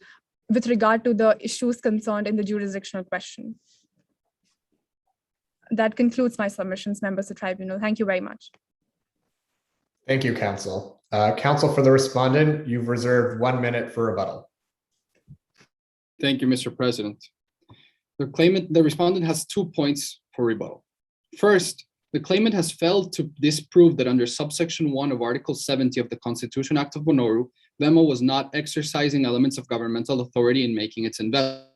with regard to the issues concerned in the jurisdictional question. That concludes my submissions, members of the tribunal. Thank you very much. Thank you, counsel. Counsel for the respondent, you've reserved 1 minute for rebuttal. Thank you, Mr. President. The respondent has 2 points for rebuttal. First, the claimant has failed to disprove that under subsection 1 of Article 70 of the Constitution Act of Bonoru, VEMA was not exercising elements of governmental authority in making its investment.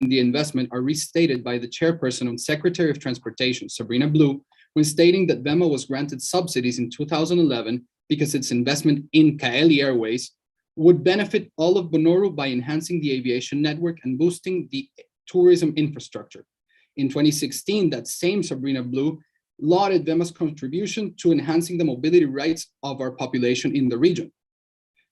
The investment are restated by the chairperson and Secretary of Transportation, Sabrina Blue, when stating that VEMA was granted subsidies in 2011 because its investment in Kaeli Airways would benefit all of Bonoru by enhancing the aviation network and boosting the tourism infrastructure. In 2016, that same Sabrina Blue lauded VEMA's contribution to enhancing the mobility rights of our population in the region.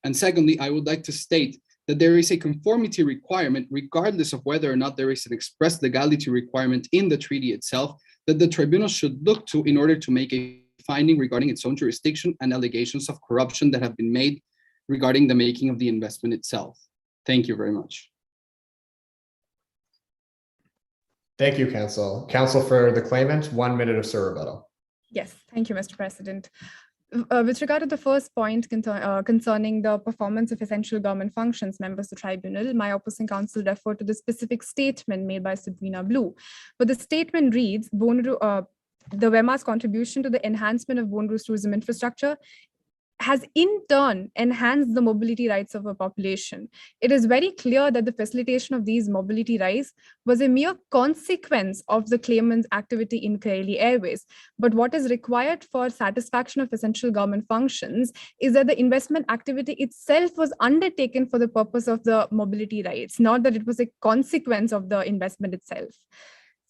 And secondly, I would like to state that there is a conformity requirement, regardless of whether or not there is an express legality requirement in the treaty itself, that the tribunal should look to in order to make a finding regarding its own jurisdiction and allegations of corruption that have been made regarding the making of the investment itself. Thank you very much. Thank you, counsel. Counsel for the claimant, 1 minute of rebuttal. Yes, thank you, Mr. President. With regard to the first point concerning the performance of essential government functions, members of the tribunal, my opposing counsel referred to the specific statement made by Sabrina Blue. But the statement reads, the VEMA's contribution to the enhancement of Bonoru's tourism infrastructure has in turn enhanced the mobility rights of a population. It is very clear that the facilitation of these mobility rights was a mere consequence of the claimant's activity in Kaili Airways. But what is required for satisfaction of essential government functions is that the investment activity itself was undertaken for the purpose of the mobility rights, not that it was a consequence of the investment itself.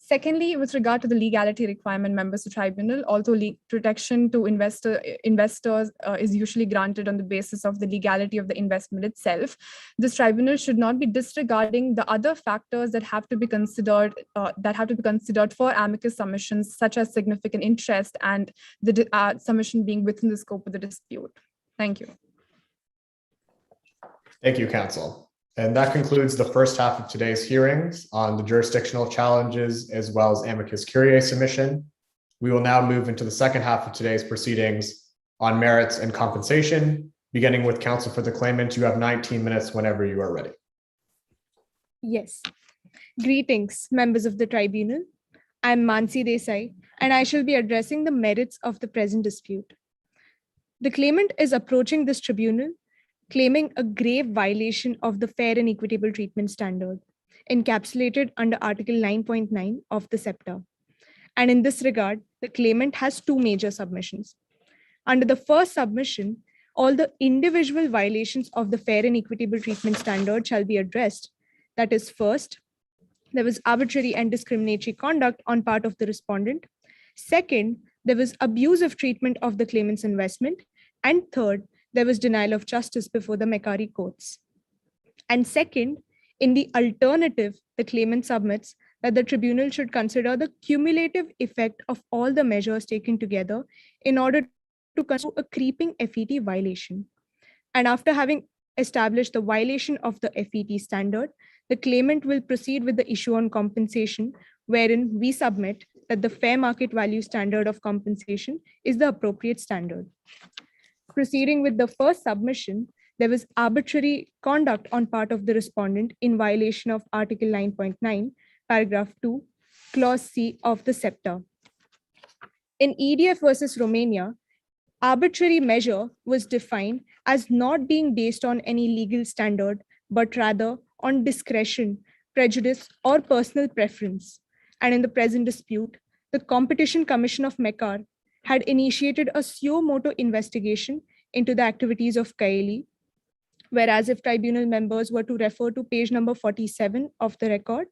Secondly, with regard to the legality requirement, members of the tribunal, although protection to investors is usually granted on the basis of the legality of the investment itself, this tribunal should not be disregarding the other factors that have to be considered for amicus submissions, such as significant interest and the submission being within the scope of the dispute. Thank you. Thank you, counsel. And that concludes the first half of today's hearings on the jurisdictional challenges as well as amicus curiae submission. We will now move into the second half of today's proceedings on merits and compensation. Beginning with counsel for the claimant, you have 19 minutes whenever you are ready. Yes. Greetings, members of the tribunal. I'm Mansi Desai, and I shall be addressing the merits of the present dispute. The claimant is approaching this tribunal claiming a grave violation of the fair and equitable treatment standard, encapsulated under Article 9.9 of the SEPTA. And in this regard, the claimant has two major submissions. Under the first submission, all the individual violations of the fair and equitable treatment standard shall be addressed. That is, first, there was arbitrary and discriminatory conduct on part of the respondent. Second, there was abusive treatment of the claimant's investment. And third, there was denial of justice before the Mekari courts. And second, in the alternative, the claimant submits that the tribunal should consider the cumulative effect of all the measures taken together in order to consider a creeping FET violation. And after having established the violation of the FET standard, the claimant will proceed with the issue on compensation, wherein we submit that the fair market value standard of compensation is the appropriate standard. Proceeding with the first submission, there was arbitrary conduct on part of the respondent in violation of Article 9.9, paragraph 2, clause C of the SEPTA. In EDF versus Romania, arbitrary measure was defined as not being based on any legal standard, but rather on discretion, prejudice, or personal preference. And in the present dispute, the Competition Commission of Mekar had initiated a suo motu investigation into the activities of Kaili, whereas if tribunal members were to refer to page number 47 of the record,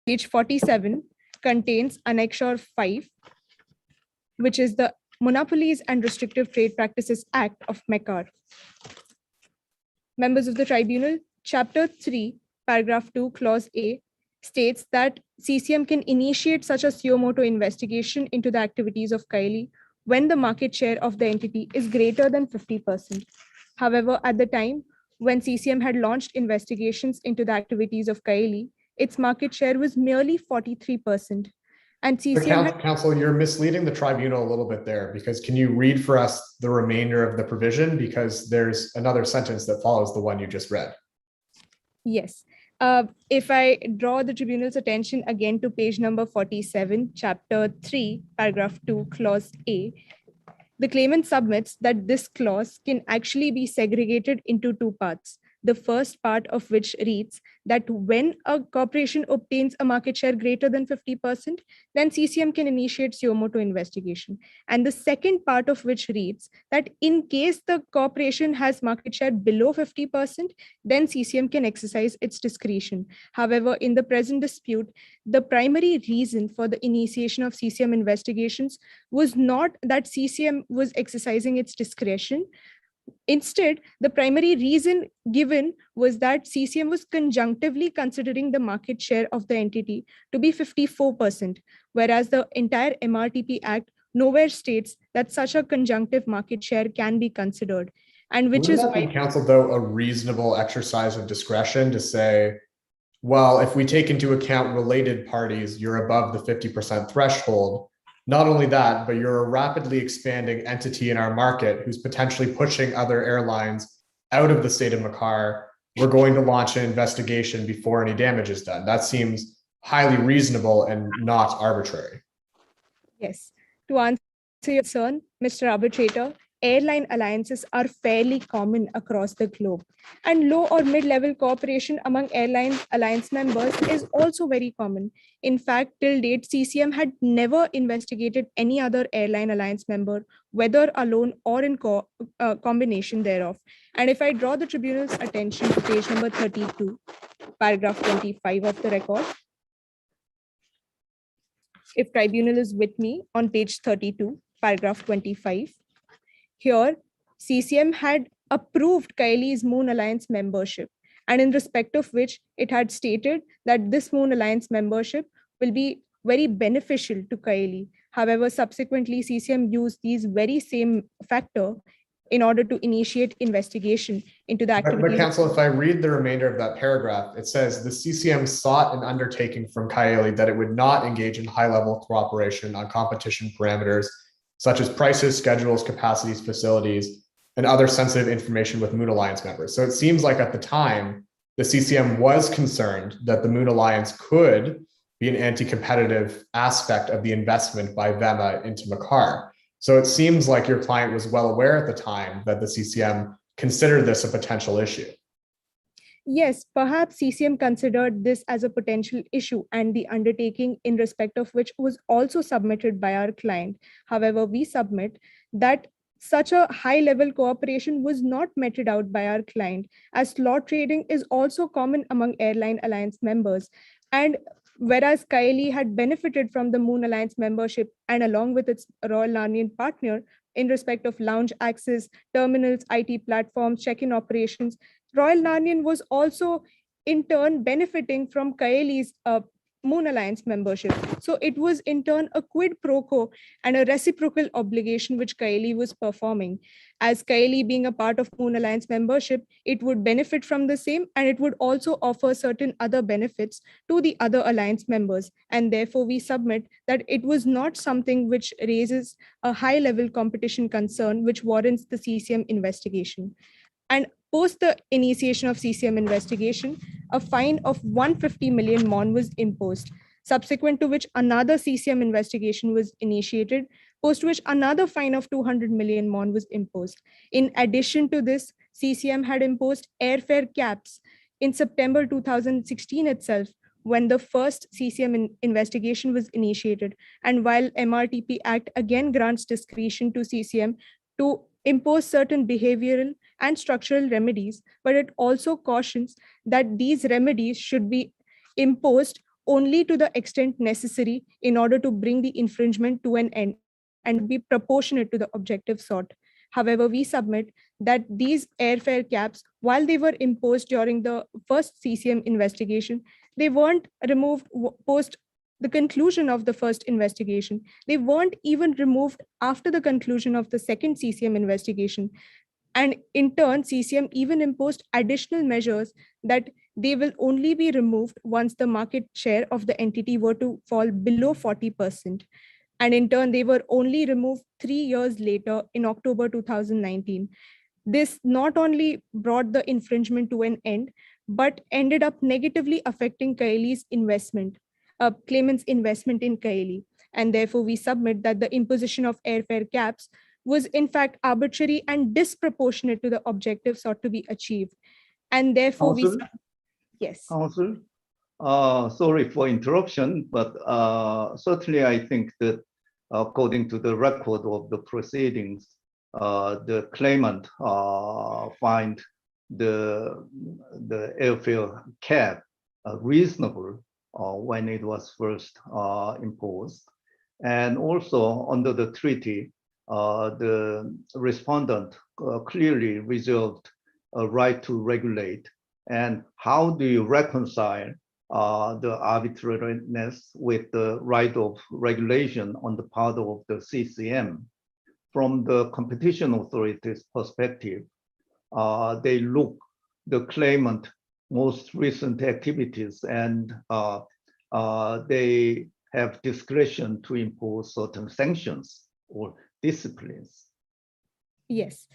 page 47 contains Annexure 5, which is the Monopolies and Restrictive Trade Practices Act of Mekar. Members of the tribunal, Chapter 3, paragraph 2, clause A, states that CCM can initiate such a suo motu investigation into the activities of Kaili when the market share of the entity is greater than 50%. However, at the time when CCM had launched investigations into the activities of Kaili, its market share was merely 43%. And CCM Counsel, you're misleading the tribunal a little bit there, because can you read for us the remainder of the provision? Because there's another sentence that follows the one you just read. Yes. If I draw the tribunal's attention again to page number 47, chapter 3, paragraph 2, clause A, the claimant submits that this clause can actually be segregated into two parts. The first part of which reads that when a corporation obtains a market share greater than 50%, then CCM can initiate suo motu investigation. And the second part of which reads that in case the corporation has market share below 50%, then CCM can exercise its discretion. However, in the present dispute, the primary reason for the initiation of CCM investigations was not that CCM was exercising its discretion. Instead, the primary reason given was that CCM was conjunctively considering the market share of the entity to be 54%, whereas the entire MRTP Act nowhere states that such a conjunctive market share can be considered. And which is why, counsel, though, a reasonable exercise of discretion to say, well, if we take into account related parties, you're above the 50% threshold. Not only that, but you're a rapidly expanding entity in our market who's potentially pushing other airlines out of the state of Mekar. We're going to launch an investigation before any damage is done. That seems highly reasonable and not arbitrary. yes, to answer your concern, Mr. Arbitrator, airline alliances are fairly common across the globe. And low or mid-level cooperation among airline alliance members is also very common. In fact, till date, CCM had never investigated any other airline alliance member, whether alone or in combination thereof. And if I draw the tribunal's attention to page number 32, paragraph 25 of the record, if tribunal is with me on page 32, paragraph 25, here CCM had approved Kaili's Moon Alliance membership, and in respect of which it had stated that this Moon Alliance membership will be very beneficial to Kaili. However, subsequently, CCM used these very same factor in order to initiate investigation into the activities. But counsel, if I read the remainder of that paragraph, it says the CCM sought an undertaking from Kaili that it would not engage in high-level cooperation on competition parameters, such as prices, schedules, capacities, facilities, and other sensitive information with Moon Alliance members. So it seems like at the time, the CCM was concerned that the Moon Alliance could be an anti-competitive aspect of the investment by VEMA into Makar. So it seems like your client was well aware at the time that the CCM considered this a potential issue. Yes, perhaps CCM considered this as a potential issue and the undertaking in respect of which was also submitted by our client. However, we submit that such a high-level cooperation was not meted out by our client, as slot trading is also common among airline alliance members. And whereas Kaili had benefited from the Moon Alliance membership and along with its Royal Narnian partner in respect of lounge access, terminals, IT platforms, check-in operations, Royal Narnian was also in turn benefiting from Kaili's Moon Alliance membership. So it was in turn a quid pro quo and a reciprocal obligation which Kaili was performing. As Kaili being a part of Moon Alliance membership, it would benefit from the same, and it would also offer certain other benefits to the other alliance members. And therefore we submit that it was not something which raises a high-level competition concern which warrants the CCM investigation. And post the initiation of CCM investigation, a fine of 150 million mon was imposed, subsequent to which another CCM investigation was initiated, post which another fine of 200 million mon was imposed. In addition to this, CCM had imposed airfare caps in September 2016 itself, when the first CCM investigation was initiated. And while MRTP Act again grants discretion to CCM to impose certain behavioral and structural remedies, but it also cautions that these remedies should be imposed only to the extent necessary in order to bring the infringement to an end and be proportionate to the objective sought. However, we submit that these airfare caps, while they were imposed during the first CCM investigation, they weren't removed post the conclusion of the first investigation. They weren't even removed after the conclusion of the second CCM investigation. And in turn, CCM even imposed additional measures that they will only be removed once the market share of the entity were to fall below 40%. And in turn, they were only removed 3 years later in October 2019. This not only brought the infringement to an end, but ended up negatively affecting Kaili's investment, Claimant's investment in Kaili. And therefore, we submit that the imposition of airfare caps was in fact arbitrary and disproportionate to the objectives sought to be achieved. And therefore, Counsel? Yes. Counsel, sorry for interruption, but certainly I think that according to the record of the proceedings, the claimant find the airfare cap reasonable when it was first imposed. And also under the treaty, the respondent clearly reserved a right to regulate. And how do you reconcile the arbitrariness with the right of regulation on the part of the CCM? From the competition authority's perspective, they look the claimant most recent activities and they have discretion to impose certain sanctions or disciplines. Yes.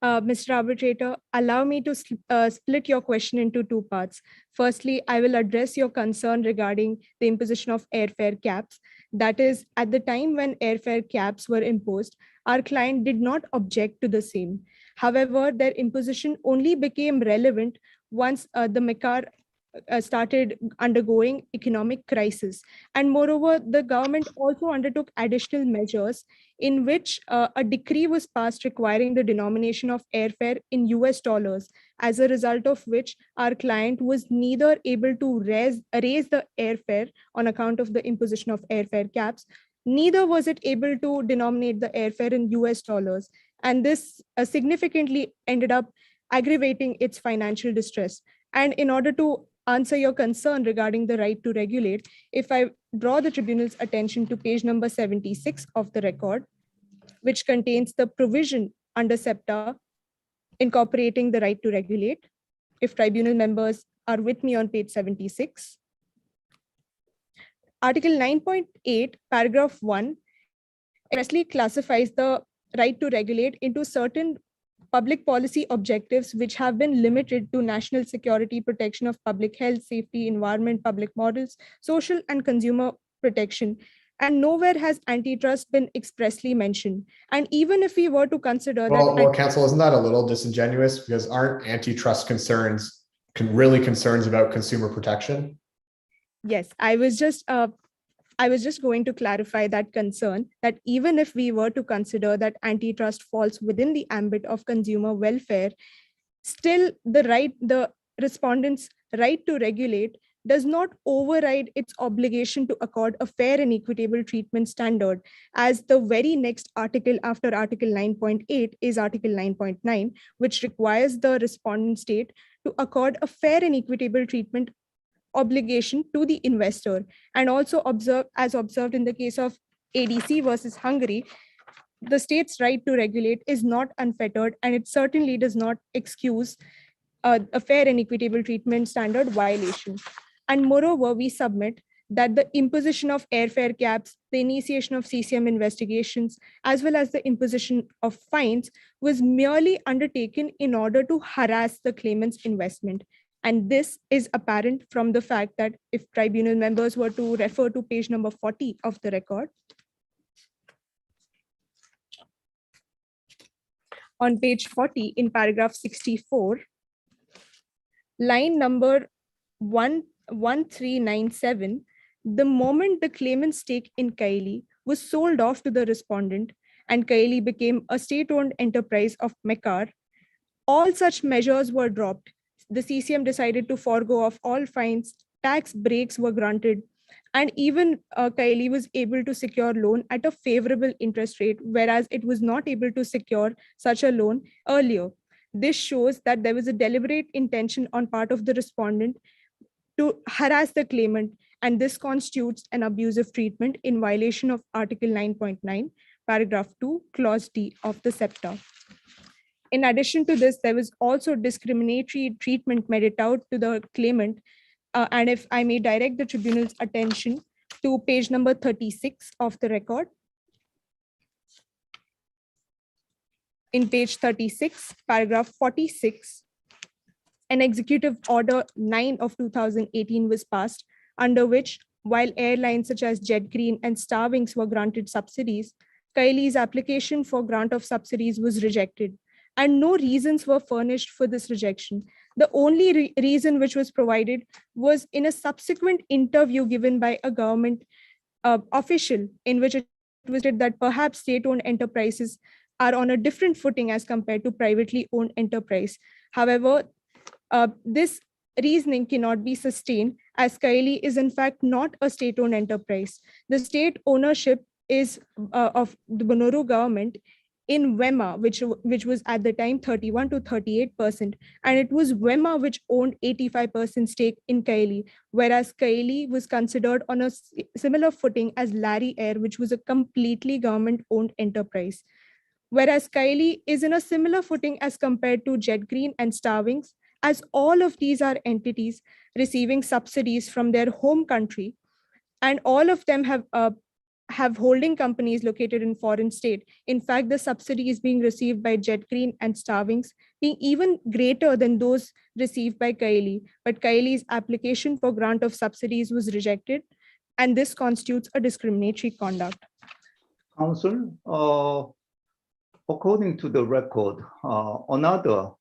Mr. Arbitrator, allow me to split your question into two parts. Firstly, I will address your concern regarding the imposition of airfare caps. That is, at the time when airfare caps were imposed, our client did not object to the same. However, their imposition only became relevant once the MECAR started undergoing economic crisis. And moreover, the government also undertook additional measures in which a decree was passed requiring the denomination of airfare in US dollars, as a result of which our client was neither able to raise the airfare on account of the imposition of airfare caps, neither was it able to denominate the airfare in US dollars. And this significantly ended up aggravating its financial distress. And in order to answer your concern regarding the right to regulate, if I draw the tribunal's attention to page number 76 of the record, which contains the provision under SEPTA incorporating the right to regulate. If tribunal members are with me on page 76. Article 9.8, paragraph 1, expressly classifies the right to regulate into certain public policy objectives which have been limited to national security, protection of public health, safety, environment, public morals, social and consumer protection. And nowhere has antitrust been expressly mentioned. And even if we were to consider Well, counsel, isn't that a little disingenuous? Because aren't antitrust concerns really concerns about consumer protection? Yes, I was just going to clarify that concern, that even if we were to consider that antitrust falls within the ambit of consumer welfare, still the respondent's right to regulate does not override its obligation to accord a fair and equitable treatment standard, as the very next article after Article 9.8 is Article 9.9, which requires the respondent state to accord a fair and equitable treatment obligation to the investor. And also as observed in the case of ADC versus Hungary, the state's right to regulate is not unfettered, and it certainly does not excuse a fair and equitable treatment standard violation. And moreover, we submit that the imposition of airfare caps, the initiation of CCM investigations, as well as the imposition of fines was merely undertaken in order to harass the claimant's investment. And this is apparent from the fact that if tribunal members were to refer to page number 40 of the record, on page 40 in paragraph 64, line number 1397, the moment the claimant's stake in Kaili was sold off to the respondent and Kaili became a state-owned enterprise of MECAR, all such measures were dropped. The CCM decided to forego of all fines, tax breaks were granted, and even Kaili was able to secure loan at a favorable interest rate, whereas it was not able to secure such a loan earlier. This shows that there was a deliberate intention on part of the respondent to harass the claimant, and this constitutes an abusive treatment in violation of Article 9.9, paragraph 2, clause D of the SEPTA. In addition to this, there was also discriminatory treatment meted out to the claimant. And if I may direct the tribunal's attention to page number 36 of the record. In page 36, paragraph 46, an executive order 9 of 2018 was passed, under which, while airlines such as Jet Green and Starwings were granted subsidies, Kaili's application for grant of subsidies was rejected, and no reasons were furnished for this rejection. The only reason which was provided was in a subsequent interview given by a government official, in which it was said that perhaps state-owned enterprises are on a different footing as compared to privately owned enterprise. However, this reasoning cannot be sustained, as Kaili is in fact not a state-owned enterprise. The state ownership is of the Bonaru government in WEMA, which was at the time 31 to 38%, and it was WEMA which owned 85% stake in Kaili, whereas Kaili was considered on a similar footing as Larry Air, which was a completely government-owned enterprise. Whereas Kaili is in a similar footing as compared to Jet Green and Starwings, as all of these are entities receiving subsidies from their home country, and all of them have have holding companies located in foreign state. In fact, the subsidies being received by Jet Green and Starwings being even greater than those received by Kaili. But Kaili's application for grant of subsidies was rejected, and this constitutes a discriminatory conduct. Counsel, according to the record, another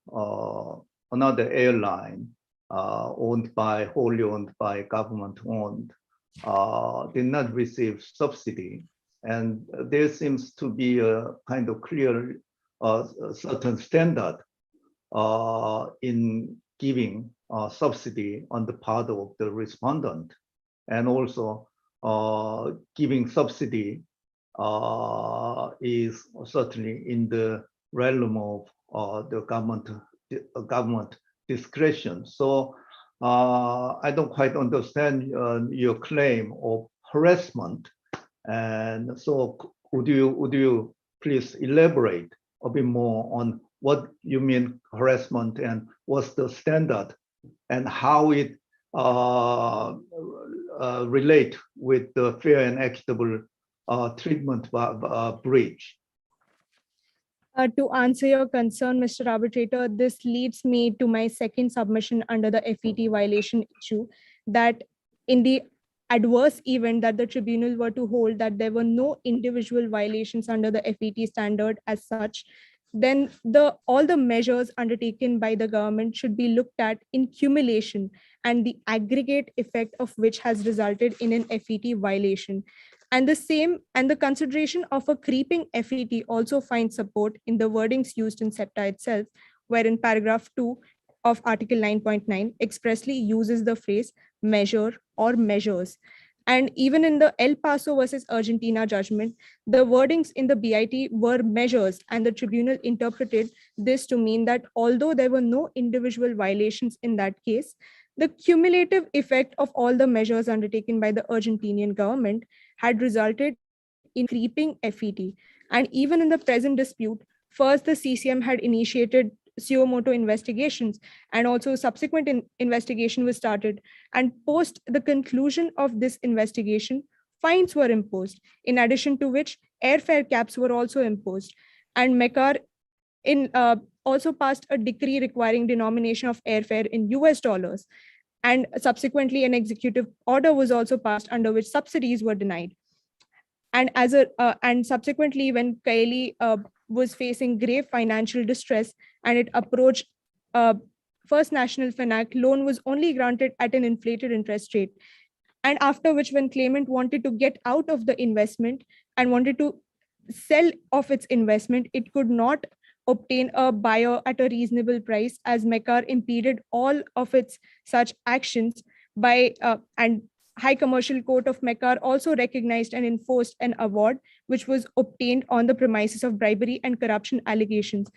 airline wholly owned by government owned, did not receive subsidy, and there seems to be a kind of clear certain standard in giving subsidy on the part of the respondent, and also giving subsidy is certainly in the realm of the government discretion. So I don't quite understand your claim of harassment, and so would you please elaborate a bit more on what you mean harassment and what's the standard and how it relate with the fair and equitable treatment breach? To answer your concern, Mr. Arbitrator, this leads me to my second submission under the FET violation issue, that in the adverse event that the tribunal were to hold that there were no individual violations under the FET standard as such, then all the measures undertaken by the government should be looked at in cumulation, and the aggregate effect of which has resulted in an FET violation. And the consideration of a creeping FET also finds support in the wordings used in SEPTA itself, wherein paragraph 2 of Article 9.9 expressly uses the phrase measure or measures. And even in the El Paso versus Argentina judgment, the wordings in the BIT were measures, and the tribunal interpreted this to mean that although there were no individual violations in that case, the cumulative effect of all the measures undertaken by the Argentinian government had resulted in creeping FET. And even in the present dispute, first the CCM had initiated suo motu investigations, and also subsequent investigation was started. And post the conclusion of this investigation, fines were imposed, in addition to which airfare caps were also imposed. And MECAR also passed a decree requiring denomination of airfare in US dollars. And subsequently, an executive order was also passed under which subsidies were denied. And and subsequently, when Kaili was facing grave financial distress and it approached First National Finac, loan was only granted at an inflated interest rate. And after which, when claimant wanted to get out of the investment and wanted to sell off its investment, it could not obtain a buyer at a reasonable price, as MECAR impeded all of its such actions by and High Commercial Court of MECAR also recognized and enforced an award which was obtained on the premises of bribery and corruption allegations.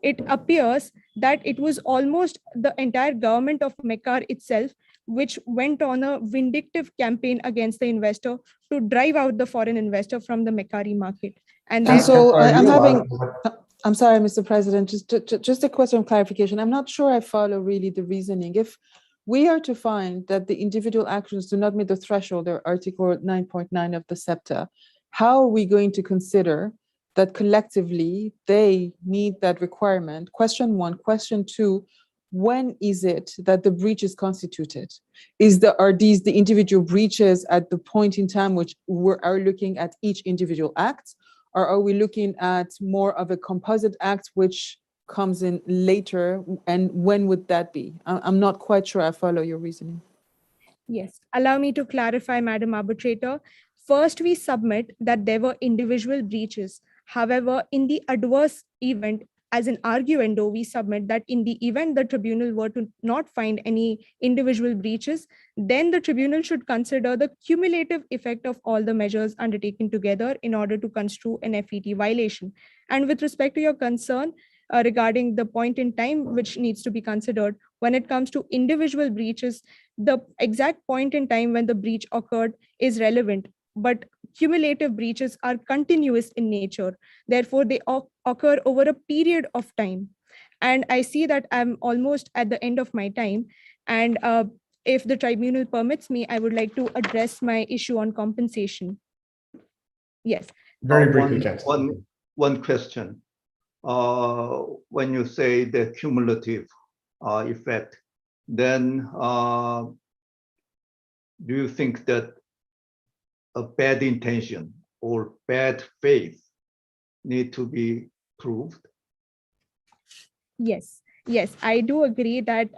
It appears that it was almost the entire government of MECAR itself which went on a vindictive campaign against the investor to drive out the foreign investor from the MECARI market. And so I'm sorry, Mr. President, just a question of clarification. I'm not sure I follow really the reasoning. If we are to find that the individual actions do not meet the threshold or Article 9.9 of the SEPTA, how are we going to consider that collectively they meet that requirement? Question one. Question two, when is it that the breach is constituted? Are these the individual breaches at the point in time which we are looking at each individual act? Or are we looking at more of a composite act which comes in later, and when would that be? I'm not quite sure I follow your reasoning. Yes, allow me to clarify, Madam Arbitrator. First, we submit that there were individual breaches. However, in the adverse event, as an arguendo, we submit that in the event the tribunal were to not find any individual breaches, then the tribunal should consider the cumulative effect of all the measures undertaken together in order to construe an FET violation. And with respect to your concern regarding the point in time which needs to be considered, when it comes to individual breaches, the exact point in time when the breach occurred is relevant, but cumulative breaches are continuous in nature. Therefore, they occur over a period of time. And I see that I'm almost at the end of my time. And if the tribunal permits me, I would like to address my issue on compensation. Yes. Very briefly, counsel. One question. When you say the cumulative effect, then do you think that a bad intention or bad faith need to be proved? Yes. Yes, I do agree that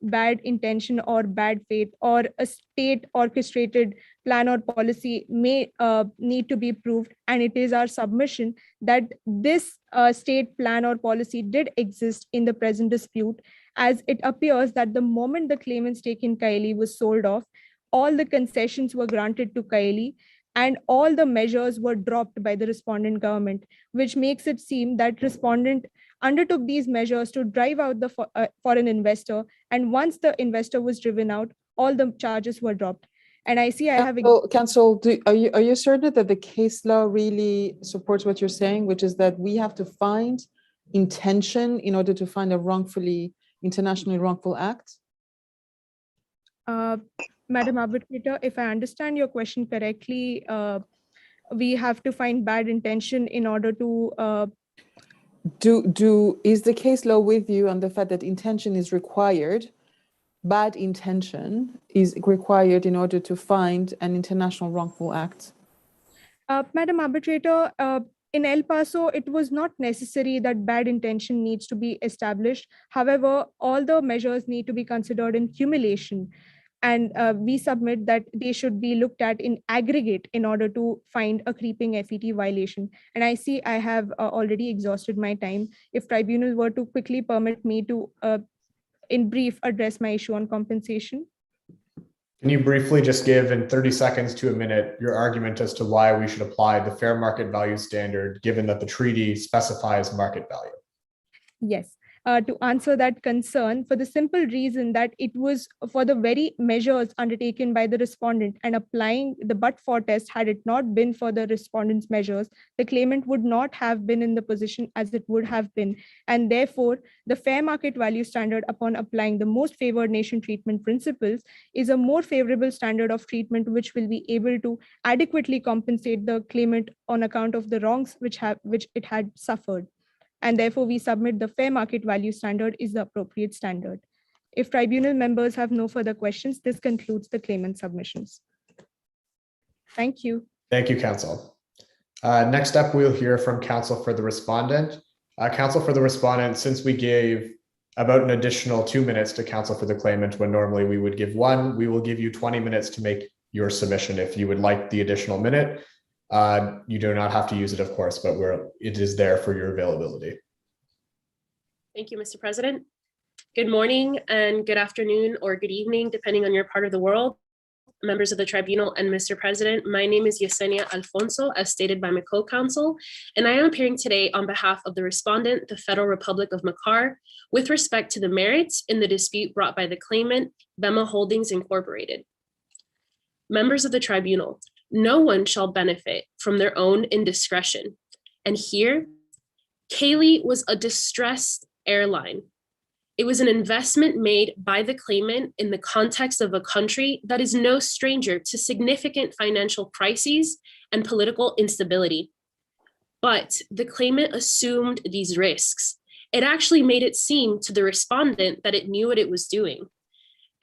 bad intention or bad faith or a state orchestrated plan or policy may need to be proved. And it is our submission that this state plan or policy did exist in the present dispute, as it appears that the moment the claimant's stake in Kaili was sold off, all the concessions were granted to Kaili and all the measures were dropped by the respondent government, which makes it seem that respondent undertook these measures to drive out the foreign investor. And once the investor was driven out, all the charges were dropped. And I see I have... Counsel, are you certain that the case law really supports what you're saying, which is that we have to find intention in order to find a internationally wrongful act? Madam Arbitrator, if I understand your question correctly, we have to find bad intention in order to... Is the case law with you on the fact that intention is required, bad intention is required in order to find an international wrongful act? Madam Arbitrator, in El Paso, it was not necessary that bad intention needs to be established. However, all the measures need to be considered in cumulation. And we submit that they should be looked at in aggregate in order to find a creeping FET violation. And I see I have already exhausted my time. If tribunal were to quickly permit me to, in brief, address my issue on compensation. Can you briefly just give in 30 seconds to a minute your argument as to why we should apply the fair market value standard, given that the treaty specifies market value? Yes. To answer that concern, for the simple reason that it was for the very measures undertaken by the respondent, and applying the but-for test, had it not been for the respondent's measures, the claimant would not have been in the position as it would have been. And therefore, the fair market value standard, upon applying the most favored nation treatment principles, is a more favorable standard of treatment which will be able to adequately compensate the claimant on account of the wrongs which it had suffered. And therefore, we submit the fair market value standard is the appropriate standard. If tribunal members have no further questions, this concludes the claimant submissions. Thank you. Thank you, counsel. Next up, we'll hear from counsel for the respondent. Counsel for the respondent, since we gave about an additional 2 minutes to counsel for the claimant when normally we would give 1, we will give you 20 minutes to make your submission. If you would like the additional minute, you do not have to use it, of course, but it is there for your availability. Thank you, Mr. President. Good morning and good afternoon or good evening, depending on your part of the world, members of the tribunal and Mr. President. My name is Yesenia Alfonso, as stated by my co-counsel, and I am appearing today on behalf of the respondent, the Federal Republic of Makar, with respect to the merits in the dispute brought by the claimant, Bema Holdings Incorporated. Members of the tribunal, no one shall benefit from their own indiscretion. And here, Kaili was a distressed airline. It was an investment made by the claimant in the context of a country that is no stranger to significant financial crises and political instability. But the claimant assumed these risks. It actually made it seem to the respondent that it knew what it was doing.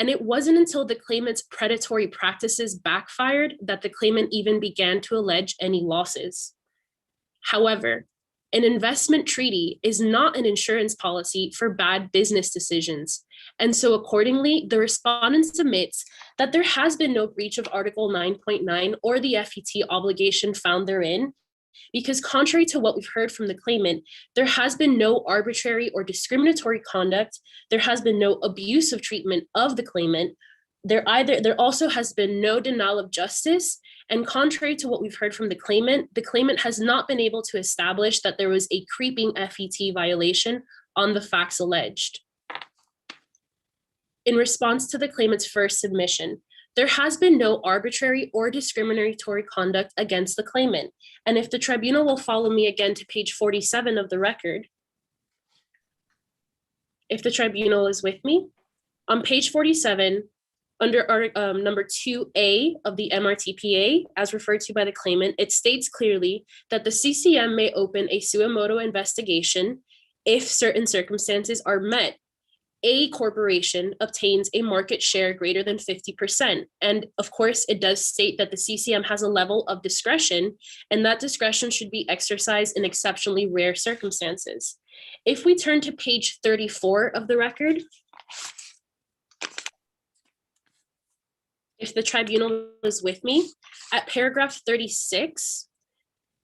And it wasn't until the claimant's predatory practices backfired that the claimant even began to allege any losses. However, an investment treaty is not an insurance policy for bad business decisions. And so accordingly, the respondent submits that there has been no breach of Article 9.9 or the FET obligation found therein, because contrary to what we've heard from the claimant, there has been no arbitrary or discriminatory conduct. There has been no abusive treatment of the claimant. There also has been no denial of justice. And contrary to what we've heard from the claimant has not been able to establish that there was a creeping FET violation on the facts alleged. In response to the claimant's first submission, there has been no arbitrary or discriminatory conduct against the claimant. And if the tribunal will follow me again to page 47 of the record, if the tribunal is with me, on page 47, Under number 2A of the MRTPA, as referred to by the claimant, it states clearly that the CCM may open a suo motu investigation if certain circumstances are met. A corporation obtains a market share greater than 50%. And of course, it does state that the CCM has a level of discretion, and that discretion should be exercised in exceptionally rare circumstances. If we turn to page 34 of the record, if the tribunal is with me, at paragraph 36,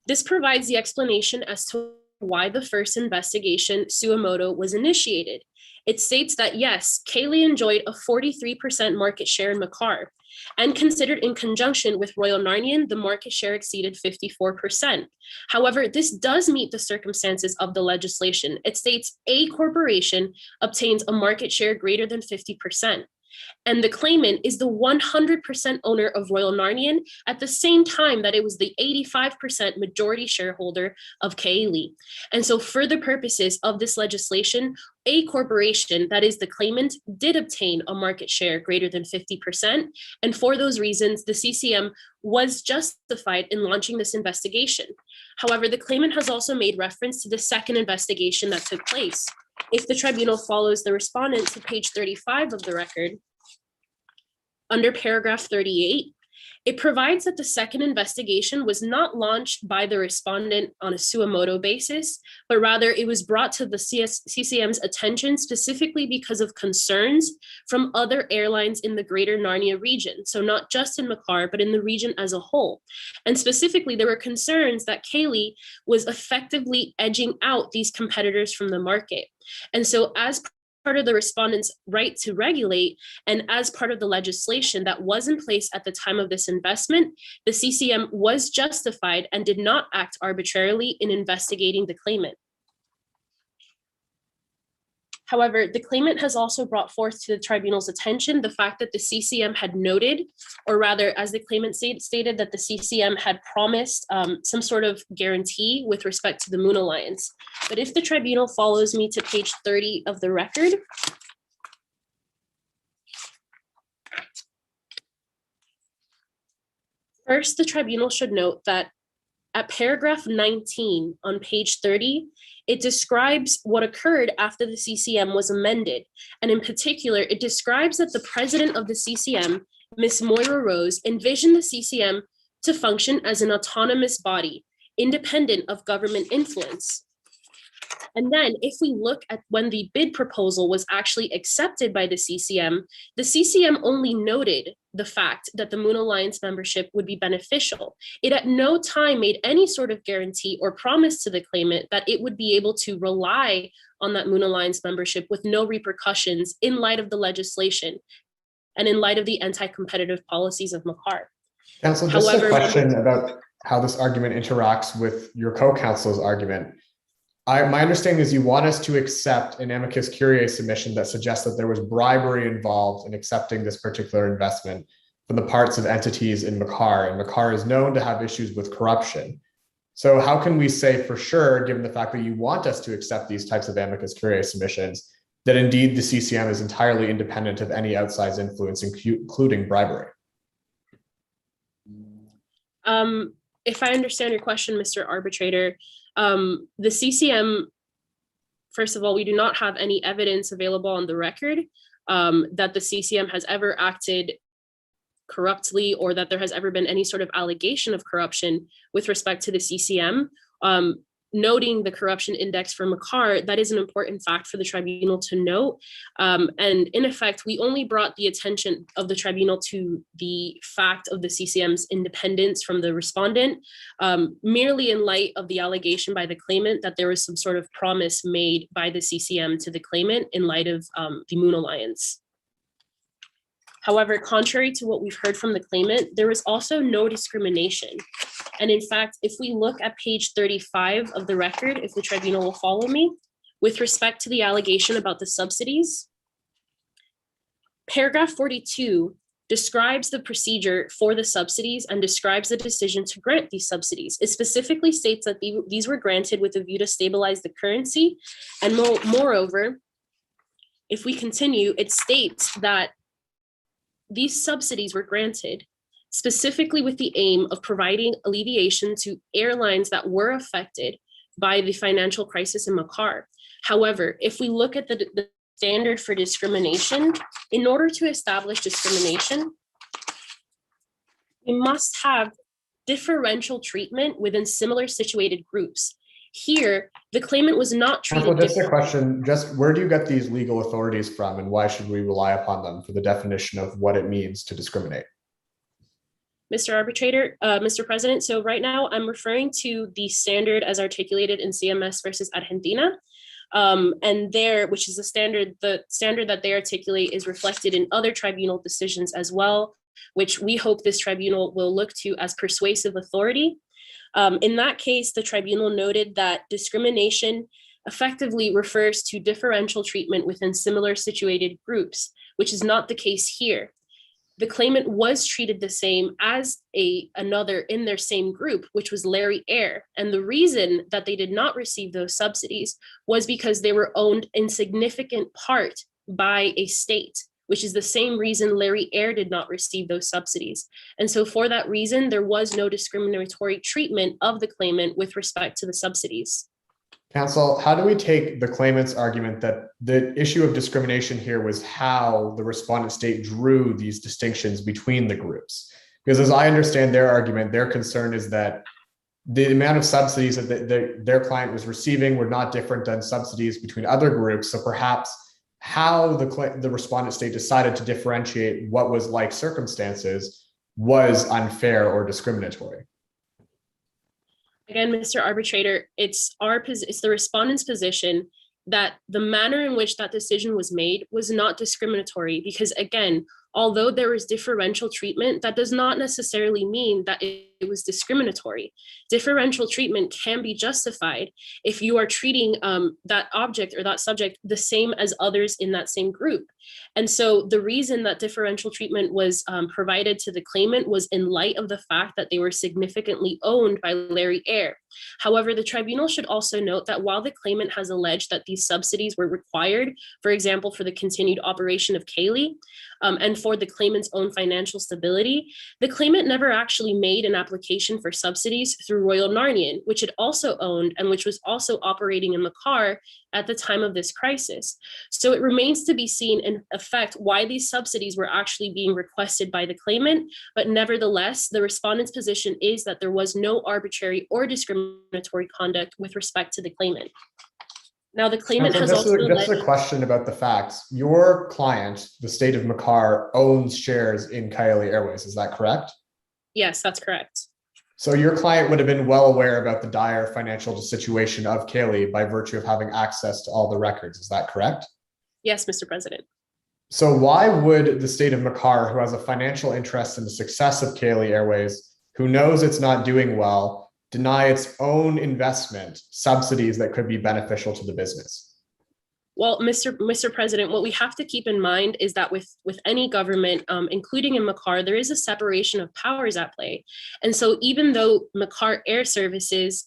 this provides the explanation as to why the first investigation suo motu was initiated. It states that yes, Kaylee enjoyed a 43% market share in Makar, and considered in conjunction with Royal Narnian, the market share exceeded 54%. However, this does meet the circumstances of the legislation. It states a corporation obtains a market share greater than 50%. And the claimant is the 100% owner of Royal Narnian at the same time that it was the 85% majority shareholder of Kaylee. And so for the purposes of this legislation, a corporation, that is the claimant, did obtain a market share greater than 50%. And for those reasons, the CCM was justified in launching this investigation. However, the claimant has also made reference to the second investigation that took place. If the tribunal follows the respondent to page 35 of the record, under paragraph 38, it provides that the second investigation was not launched by the respondent on a suo motu basis, but rather it was brought to the CCM's attention specifically because of concerns from other airlines in the greater Narnia region. So not just in Makar, but in the region as a whole. And specifically, there were concerns that Kaylee was effectively edging out these competitors from the market. And so as part of the respondent's right to regulate, and as part of the legislation that was in place at the time of this investment, the CCM was justified and did not act arbitrarily in investigating the claimant. However, the claimant has also brought forth to the tribunal's attention the fact that the CCM had noted, or rather, as the claimant stated, that the CCM had promised some sort of guarantee with respect to the Moon Alliance. But if the tribunal follows me to page 30 of the record, first, the tribunal should note that at paragraph 19 on page 30, it describes what occurred after the CCM was amended. And in particular, it describes that the president of the CCM, Ms. Moira Rose, envisioned the CCM to function as an autonomous body, independent of government influence. And then if we look at when the bid proposal was actually accepted by the CCM only noted the fact that the Moon Alliance membership would be beneficial. It at no time made any sort of guarantee or promise to the claimant that it would be able to rely on that Moon Alliance membership with no repercussions in light of the legislation and in light of the anti-competitive policies of Makar. Counsel, just a question about how this argument interacts with your co-counsel's argument. My understanding is you want us to accept an amicus curiae submission that suggests that there was bribery involved in accepting this particular investment from the parts of entities in Makar, and Makar is known to have issues with corruption. So how can we say for sure, given the fact that you want us to accept these types of amicus curiae submissions, that indeed the CCM is entirely independent of any outside influence, including bribery? If I understand your question, Mr. Arbitrator, the CCM, first of all, we do not have any evidence available on the record that the CCM has ever acted corruptly or that there has ever been any sort of allegation of corruption with respect to the CCM. Noting the corruption index for Makar, that is an important fact for the tribunal to note. And in effect, we only brought the attention of the tribunal to the fact of the CCM's independence from the respondent, merely in light of the allegation by the claimant that there was some sort of promise made by the CCM to the claimant in light of the Moon Alliance. However, contrary to what we've heard from the claimant, there was also no discrimination. And in fact, if we look at page 35 of the record, if the tribunal will follow me, with respect to the allegation about the subsidies, paragraph 42 describes the procedure for the subsidies and describes the decision to grant these subsidies. It specifically states that these were granted with a view to stabilize the currency. And moreover, if we continue, it states that these subsidies were granted specifically with the aim of providing alleviation to airlines that were affected by the financial crisis in Makar. However, if we look at the standard for discrimination, in order to establish discrimination, we must have differential treatment within similar situated groups. Here, the claimant was not treated. Just a question, just where do you get these legal authorities from, and why should we rely upon them for the definition of what it means to discriminate? Mr. Arbitrator, Mr. President, so right now I'm referring to the standard as articulated in CMS versus Argentina. And there, which is the standard that they articulate is reflected in other tribunal decisions as well, which we hope this tribunal will look to as persuasive authority. In that case, the tribunal noted that discrimination effectively refers to differential treatment within similar situated groups, which is not the case here. The claimant was treated the same as another in their same group, which was Larry Air. And the reason that they did not receive those subsidies was because they were owned in significant part by a state, which is the same reason Larry Air did not receive those subsidies. And so for that reason, there was no discriminatory treatment of the claimant with respect to the subsidies. Counsel, how do we take the claimant's argument that the issue of discrimination here was how the respondent state drew these distinctions between the groups? Because as I understand their argument, their concern is that the amount of subsidies that their client was receiving were not different than subsidies between other groups. So perhaps how the respondent state decided to differentiate what was like circumstances was unfair or discriminatory. Again, Mr. Arbitrator, it's the respondent's position that the manner in which that decision was made was not discriminatory because, again, although there was differential treatment, that does not necessarily mean that it was discriminatory. Differential treatment can be justified if you are treating that object or that subject the same as others in that same group. And so the reason that differential treatment was provided to the claimant was in light of the fact that they were significantly owned by Larry Air. However, the tribunal should also note that while the claimant has alleged that these subsidies were required, for example, for the continued operation of Kaylee, and for the claimant's own financial stability, the claimant never actually made an application for subsidies through Royal Narnian, which it also owned and which was also operating in Makar at the time of this crisis. So it remains to be seen in effect why these subsidies were actually being requested by the claimant, but nevertheless, the respondent's position is that there was no arbitrary or discriminatory conduct with respect to the claimant. Now, the claimant has also just a question about the facts. Your client, the state of Makar, owns shares in Kaili Airways. Is that correct? Yes, that's correct. So your client would have been well aware about the dire financial situation of Kaylee by virtue of having access to all the records. Is that correct? Yes, Mr. President. So why would the state of Makar, who has a financial interest in the success of Kaylee Airways, who knows it's not doing well, deny its own investment subsidies that could be beneficial to the business? Well, Mr. President, what we have to keep in mind is that with any government, including in Makar, there is a separation of powers at play. And so even though Makar Air Services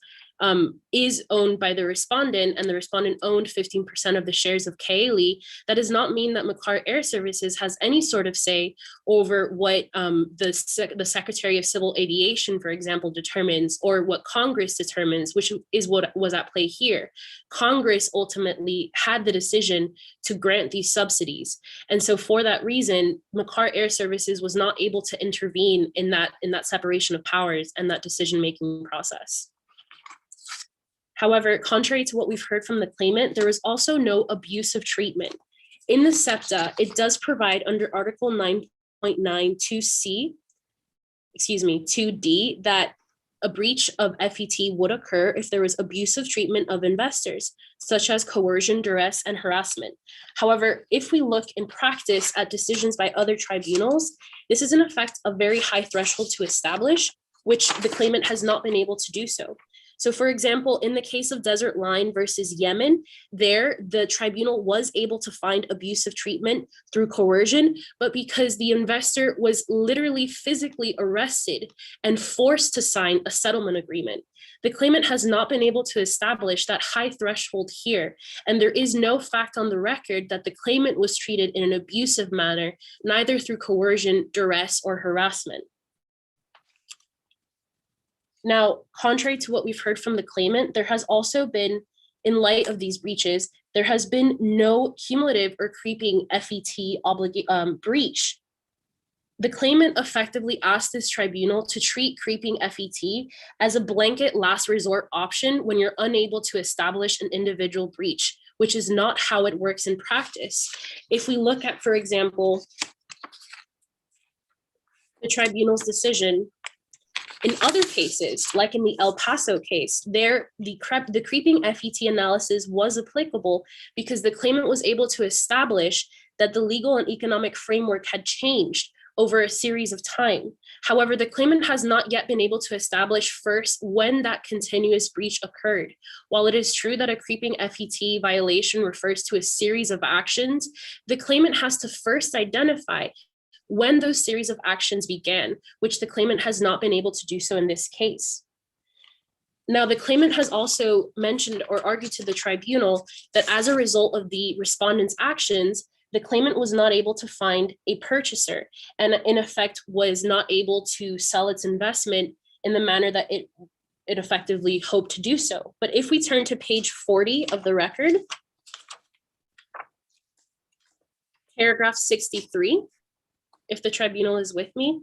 is owned by the respondent and the respondent owned 15% of the shares of Kaylee, that does not mean that Makar Air Services has any sort of say over what the Secretary of Civil Aviation, for example, determines, or what Congress determines, which is what was at play here. Congress ultimately had the decision to grant these subsidies. And so for that reason, Makar Air Services was not able to intervene in that separation of powers and that decision-making process. However, contrary to what we've heard from the claimant, there is also no abuse of treatment. In the SEPTA, it does provide under Article 9.92C, 2D, that a breach of FET would occur if there was abusive treatment of investors, such as coercion, duress, and harassment. However, if we look in practice at decisions by other tribunals, this is in effect a very high threshold to establish, which the claimant has not been able to do so. So for example, in the case of Desert Line versus Yemen, there the tribunal was able to find abusive treatment through coercion, but because the investor was literally physically arrested and forced to sign a settlement agreement. The claimant has not been able to establish that high threshold here, and there is no fact on the record that the claimant was treated in an abusive manner, neither through coercion, duress, or harassment. Now, contrary to what we've heard from the claimant, there has also been, in light of these breaches, there has been no cumulative or creeping FET breach. The claimant effectively asked this tribunal to treat creeping FET as a blanket last resort option when you're unable to establish an individual breach, which is not how it works in practice. If we look at, for example, the tribunal's decision, in other cases, like in the El Paso case, there the creeping FET analysis was applicable because the claimant was able to establish that the legal and economic framework had changed over a series of time. However, the claimant has not yet been able to establish first when that continuous breach occurred. While it is true that a creeping FET violation refers to a series of actions, the claimant has to first identify when those series of actions began, which the claimant has not been able to do so in this case. Now, the claimant has also mentioned or argued to the tribunal that as a result of the respondent's actions, the claimant was not able to find a purchaser and in effect was not able to sell its investment in the manner that it effectively hoped to do so. But if we turn to page 40 of the record, paragraph 63, if the tribunal is with me,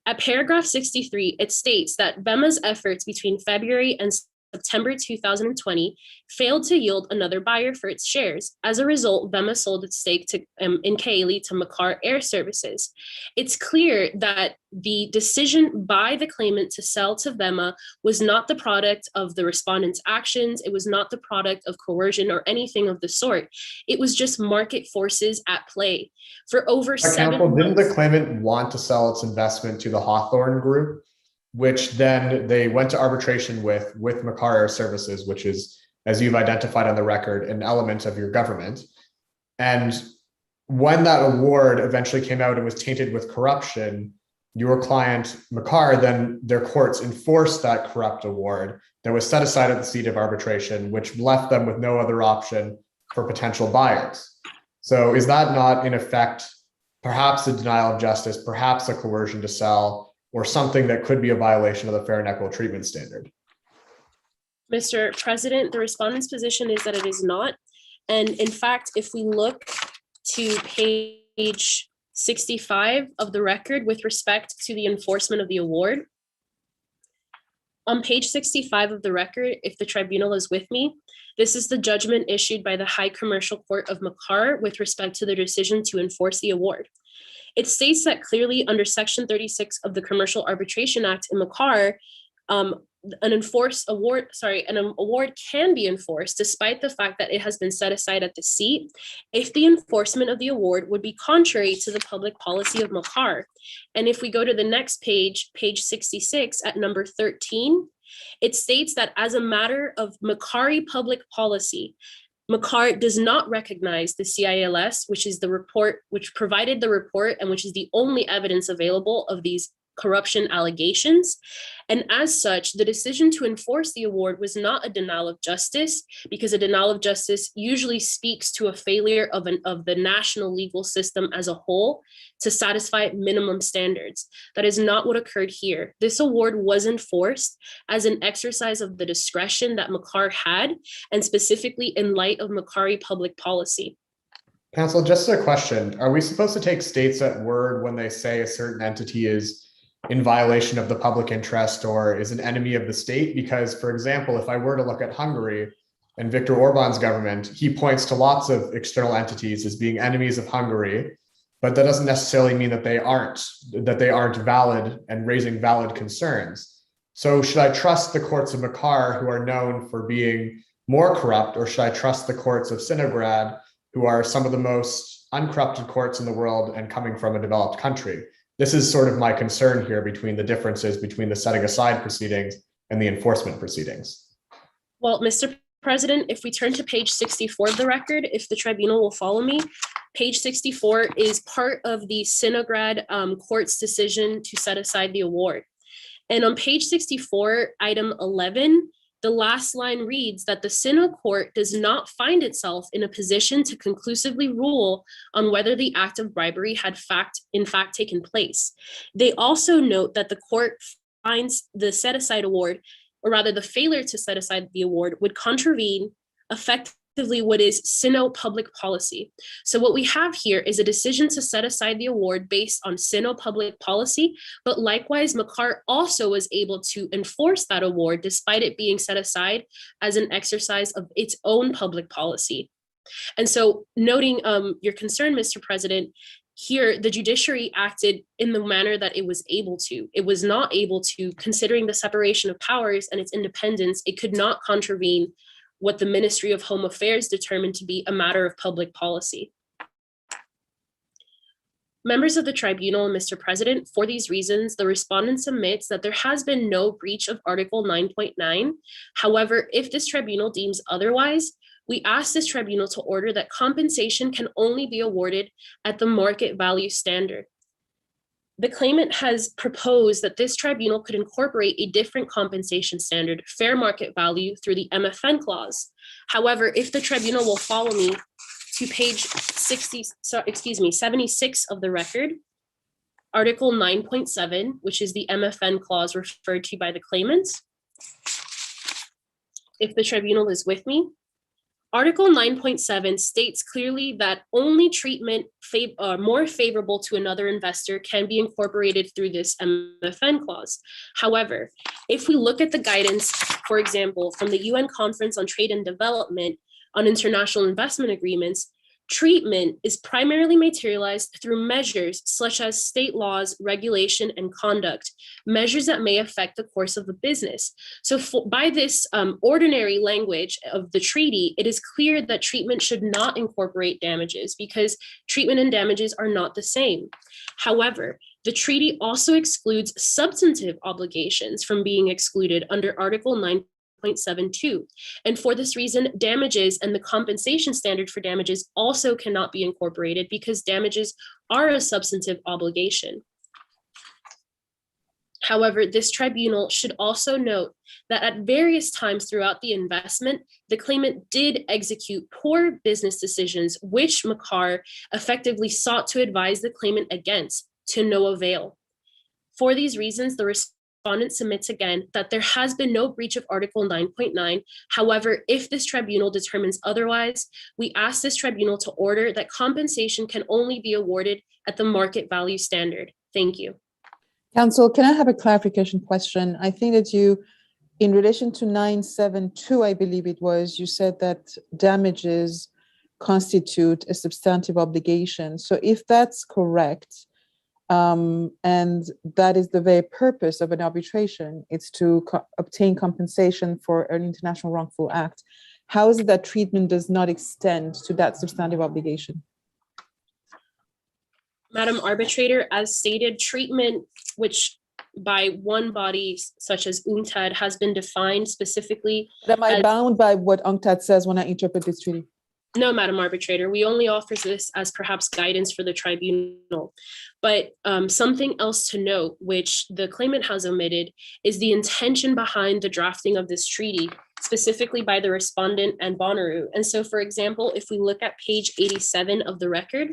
at paragraph 63, it states that VEMA's efforts between February and September 2020 failed to yield another buyer for its shares. As a result, VEMA sold its stake in Kaili to Makar Air Services. It's clear that the decision by the claimant to sell to VEMA was not the product of the respondent's actions. It was not the product of coercion or anything of the sort. It was just market forces at play. For over 7 months. Didn't the claimant want to sell its investment to the Hawthorne Group, which then they went to arbitration with Makar Air Services, which is, as you've identified on the record, an element of your government. And when that award eventually came out and was tainted with corruption, your client, Makar, then their courts enforced that corrupt award that was set aside at the seat of arbitration, which left them with no other option for potential buyers. So is that not, in effect, perhaps a denial of justice, perhaps a coercion to sell, or something that could be a violation of the fair and equitable treatment standard? Mr. President, the respondent's position is that it is not. And in fact, if we look to page 65 of the record with respect to the enforcement of the award, on page 65 of the record, if the tribunal is with me, this is the judgment issued by the High Commercial Court of Makar with respect to the decision to enforce the award. It states that clearly under Section 36 of the Commercial Arbitration Act in Makar, an award can be enforced despite the fact that it has been set aside at the seat if the enforcement of the award would be contrary to the public policy of Makar. And if we go to the next page, page 66 at number 13, it states that as a matter of Makari public policy, Makar does not recognize the CILS, which is the report, which provided the report and which is the only evidence available of these corruption allegations. And as such, the decision to enforce the award was not a denial of justice, because a denial of justice usually speaks to a failure of the national legal system as a whole to satisfy minimum standards. That is not what occurred here. This award was enforced as an exercise of the discretion that Makar had, and specifically in light of Makari public policy. Counsel, just a question. Are we supposed to take states at word when they say a certain entity is in violation of the public interest or is an enemy of the state? Because, for example, if I were to look at Hungary and Viktor Orban's government, he points to lots of external entities as being enemies of Hungary, but that doesn't necessarily mean that they aren't valid and raising valid concerns. So should I trust the courts of Makar, who are known for being more corrupt, or should I trust the courts of Sinograd, who are some of the most uncorrupted courts in the world and coming from a developed country? This is sort of my concern here between the differences between the setting aside proceedings and the enforcement proceedings? Well, Mr. President, if we turn to page 64 of the record, if the tribunal will follow me, page 64 is part of the Sinograd court's decision to set aside the award. And on page 64, item 11, the last line reads that the Sino court does not find itself in a position to conclusively rule on whether the act of bribery had in fact taken place. They also note that the court finds the set aside award, or rather the failure to set aside the award, would contravene effectively what is Sino public policy. So what we have here is a decision to set aside the award based on Sino public policy, but likewise, Makar also was able to enforce that award despite it being set aside as an exercise of its own public policy. And so noting your concern, Mr. President, here, the judiciary acted in the manner that it was able to. It was not able to, considering the separation of powers and its independence, it could not contravene what the Ministry of Home Affairs determined to be a matter of public policy. Members of the tribunal, Mr. President, for these reasons, the respondent submits that there has been no breach of Article 9.9. However, if this tribunal deems otherwise, we ask this tribunal to order that compensation can only be awarded at the market value standard. The claimant has proposed that this tribunal could incorporate a different compensation standard, fair market value, through the MFN clause. However, if the tribunal will follow me to page 76 of the record, Article 9.7, which is the MFN clause referred to by the claimants. If the tribunal is with me, Article 9.7 states clearly that only treatment more favorable to another investor can be incorporated through this MFN clause. However, if we look at the guidance, for example, from the UN Conference on Trade and Development on International Investment Agreements, treatment is primarily materialized through measures such as state laws, regulation, and conduct, measures that may affect the course of the business. So by this ordinary language of the treaty, it is clear that treatment should not incorporate damages because treatment and damages are not the same. However, the treaty also excludes substantive obligations from being excluded under Article 9.72. And for this reason, damages and the compensation standard for damages also cannot be incorporated because damages are a substantive obligation. However, this tribunal should also note that at various times throughout the investment, the claimant did execute poor business decisions, which Makar effectively sought to advise the claimant against, to no avail. For these reasons, the respondent submits again that there has been no breach of Article 9.9. However, if this tribunal determines otherwise, we ask this tribunal to order that compensation can only be awarded at the market value standard. Thank you. Counsel, can I have a clarification question? I think that you, in relation to 972, I believe it was, you said that damages constitute a substantive obligation. So if that's correct, and that is the very purpose of an arbitration, it's to obtain compensation for an international wrongful act, how is it that treatment does not extend to that substantive obligation? Madam Arbitrator, as stated, treatment, which by one body such as UNCTAD has been defined specifically. Am I bound by what UNCTAD says when I interpret this treaty? No, Madam Arbitrator, we only offer this as perhaps guidance for the tribunal. But something else to note, which the claimant has omitted, is the intention behind the drafting of this treaty, specifically by the respondent and Bonnaroo. And so, for example, if we look at page 87 of the record,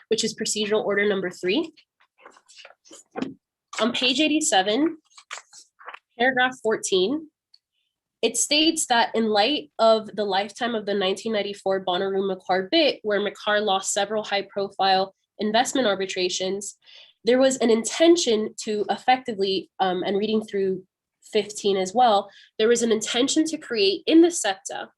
which is procedural order number 3. On page 87, paragraph 14, it states that in light of the lifetime of the 1994 Bonnaroo-Makar bit, where Makar lost several high-profile investment arbitrations, there was an intention to effectively, and reading through 15 as well, there was an intention to create in the SEPTA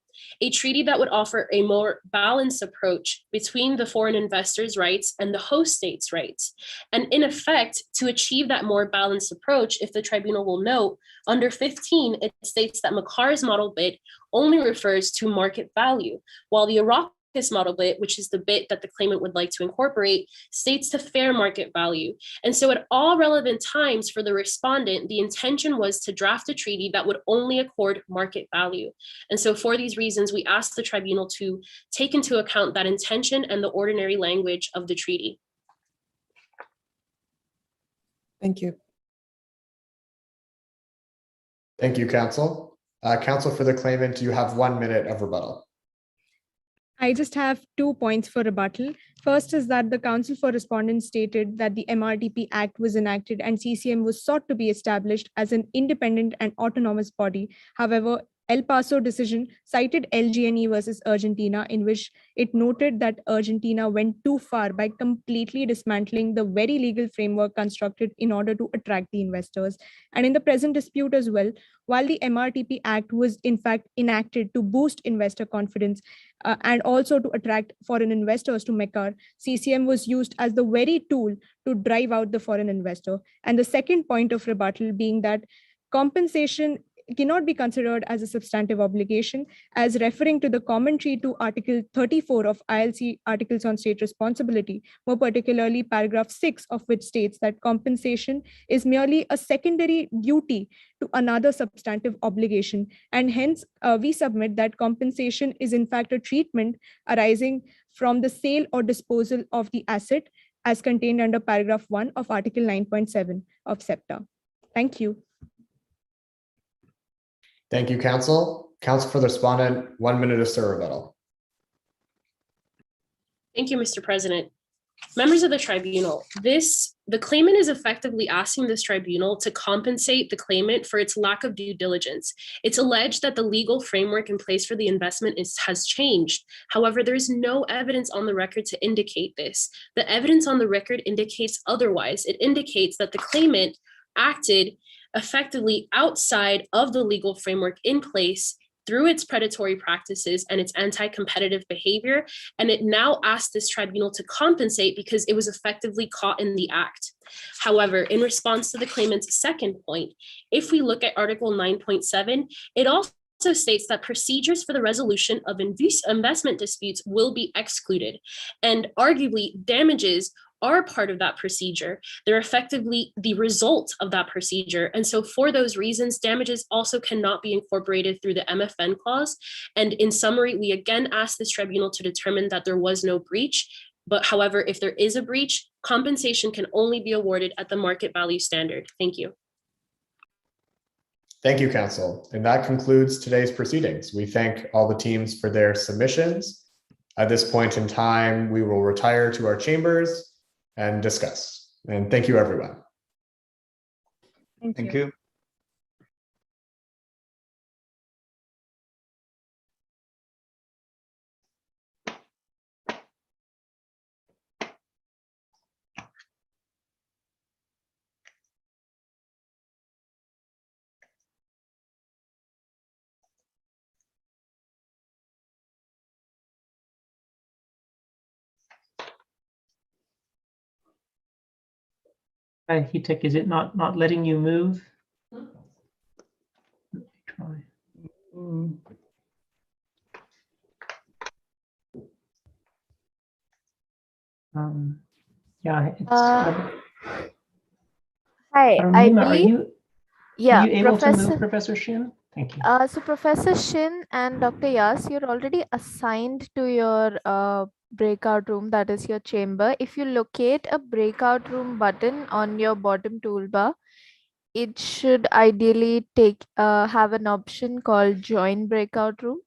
a treaty that would offer a more balanced approach between the foreign investors' rights and the host state's rights. And in effect, to achieve that more balanced approach, if the tribunal will note, under 15, it states that Makar's model bid only refers to market value, while the Iraq model bit, which is the bit that the claimant would like to incorporate, states to fair market value. And so at all relevant times for the respondent, the intention was to draft a treaty that would only accord market value. And so for these reasons, we ask the tribunal to take into account that intention and the ordinary language of the treaty. Thank you. Thank you, counsel. Counsel for the claimant, you have 1 minute of rebuttal. I just have 2 points for rebuttal. First is that the counsel for respondents stated that the MRTP Act was enacted and CCM was sought to be established as an independent and autonomous body. However, El Paso decision cited LGNE versus Argentina, in which it noted that Argentina went too far by completely dismantling the very legal framework constructed in order to attract the investors. And in the present dispute as well, while the MRTP Act was in fact enacted to boost investor confidence and also to attract foreign investors to MECAR, CCM was used as the very tool to drive out the foreign investor. And the second point of rebuttal being that compensation cannot be considered as a substantive obligation, as referring to the commentary to Article 34 of ILC Articles on State Responsibility, more particularly paragraph 6 of which states that compensation is merely a secondary duty to another substantive obligation. And hence, we submit that compensation is in fact a treatment arising from the sale or disposal of the asset as contained under paragraph 1 of Article 9.7 of SEPTA. Thank you. Thank you, counsel. Counsel for the respondent, 1 minute of rebuttal. Thank you, Mr. President. Members of the tribunal, the claimant is effectively asking this tribunal to compensate the claimant for its lack of due diligence. It's alleged that the legal framework in place for the investment has changed. However, there is no evidence on the record to indicate this. The evidence on the record indicates otherwise. It indicates that the claimant acted effectively outside of the legal framework in place through its predatory practices and its anti-competitive behavior, and it now asks this tribunal to compensate because it was effectively caught in the act. However, in response to the claimant's second point, if we look at Article 9.7, it also states that procedures for the resolution of investment disputes will be excluded, and arguably damages are part of that procedure. They're effectively the result of that procedure. And so for those reasons, damages also cannot be incorporated through the MFN clause. And in summary, we again ask this tribunal to determine that there was no breach. But however, if there is a breach, compensation can only be awarded at the market value standard. Thank you. Thank you, counsel. And that concludes today's proceedings. We thank all the teams for their submissions. At this point in time, we will retire to our chambers and discuss. And thank you, everyone. Thank you. Hi-Taek, is it not letting you move? Let me try. Yeah, it's, Hi, I Nima, believe, are you able to Professor. move, Professor Shin? Thank you. So Professor Shin and Dr. Yas, you're already assigned to your breakout room, that is your chamber. If you locate a breakout room button on your bottom toolbar, it should ideally have an option called join breakout room.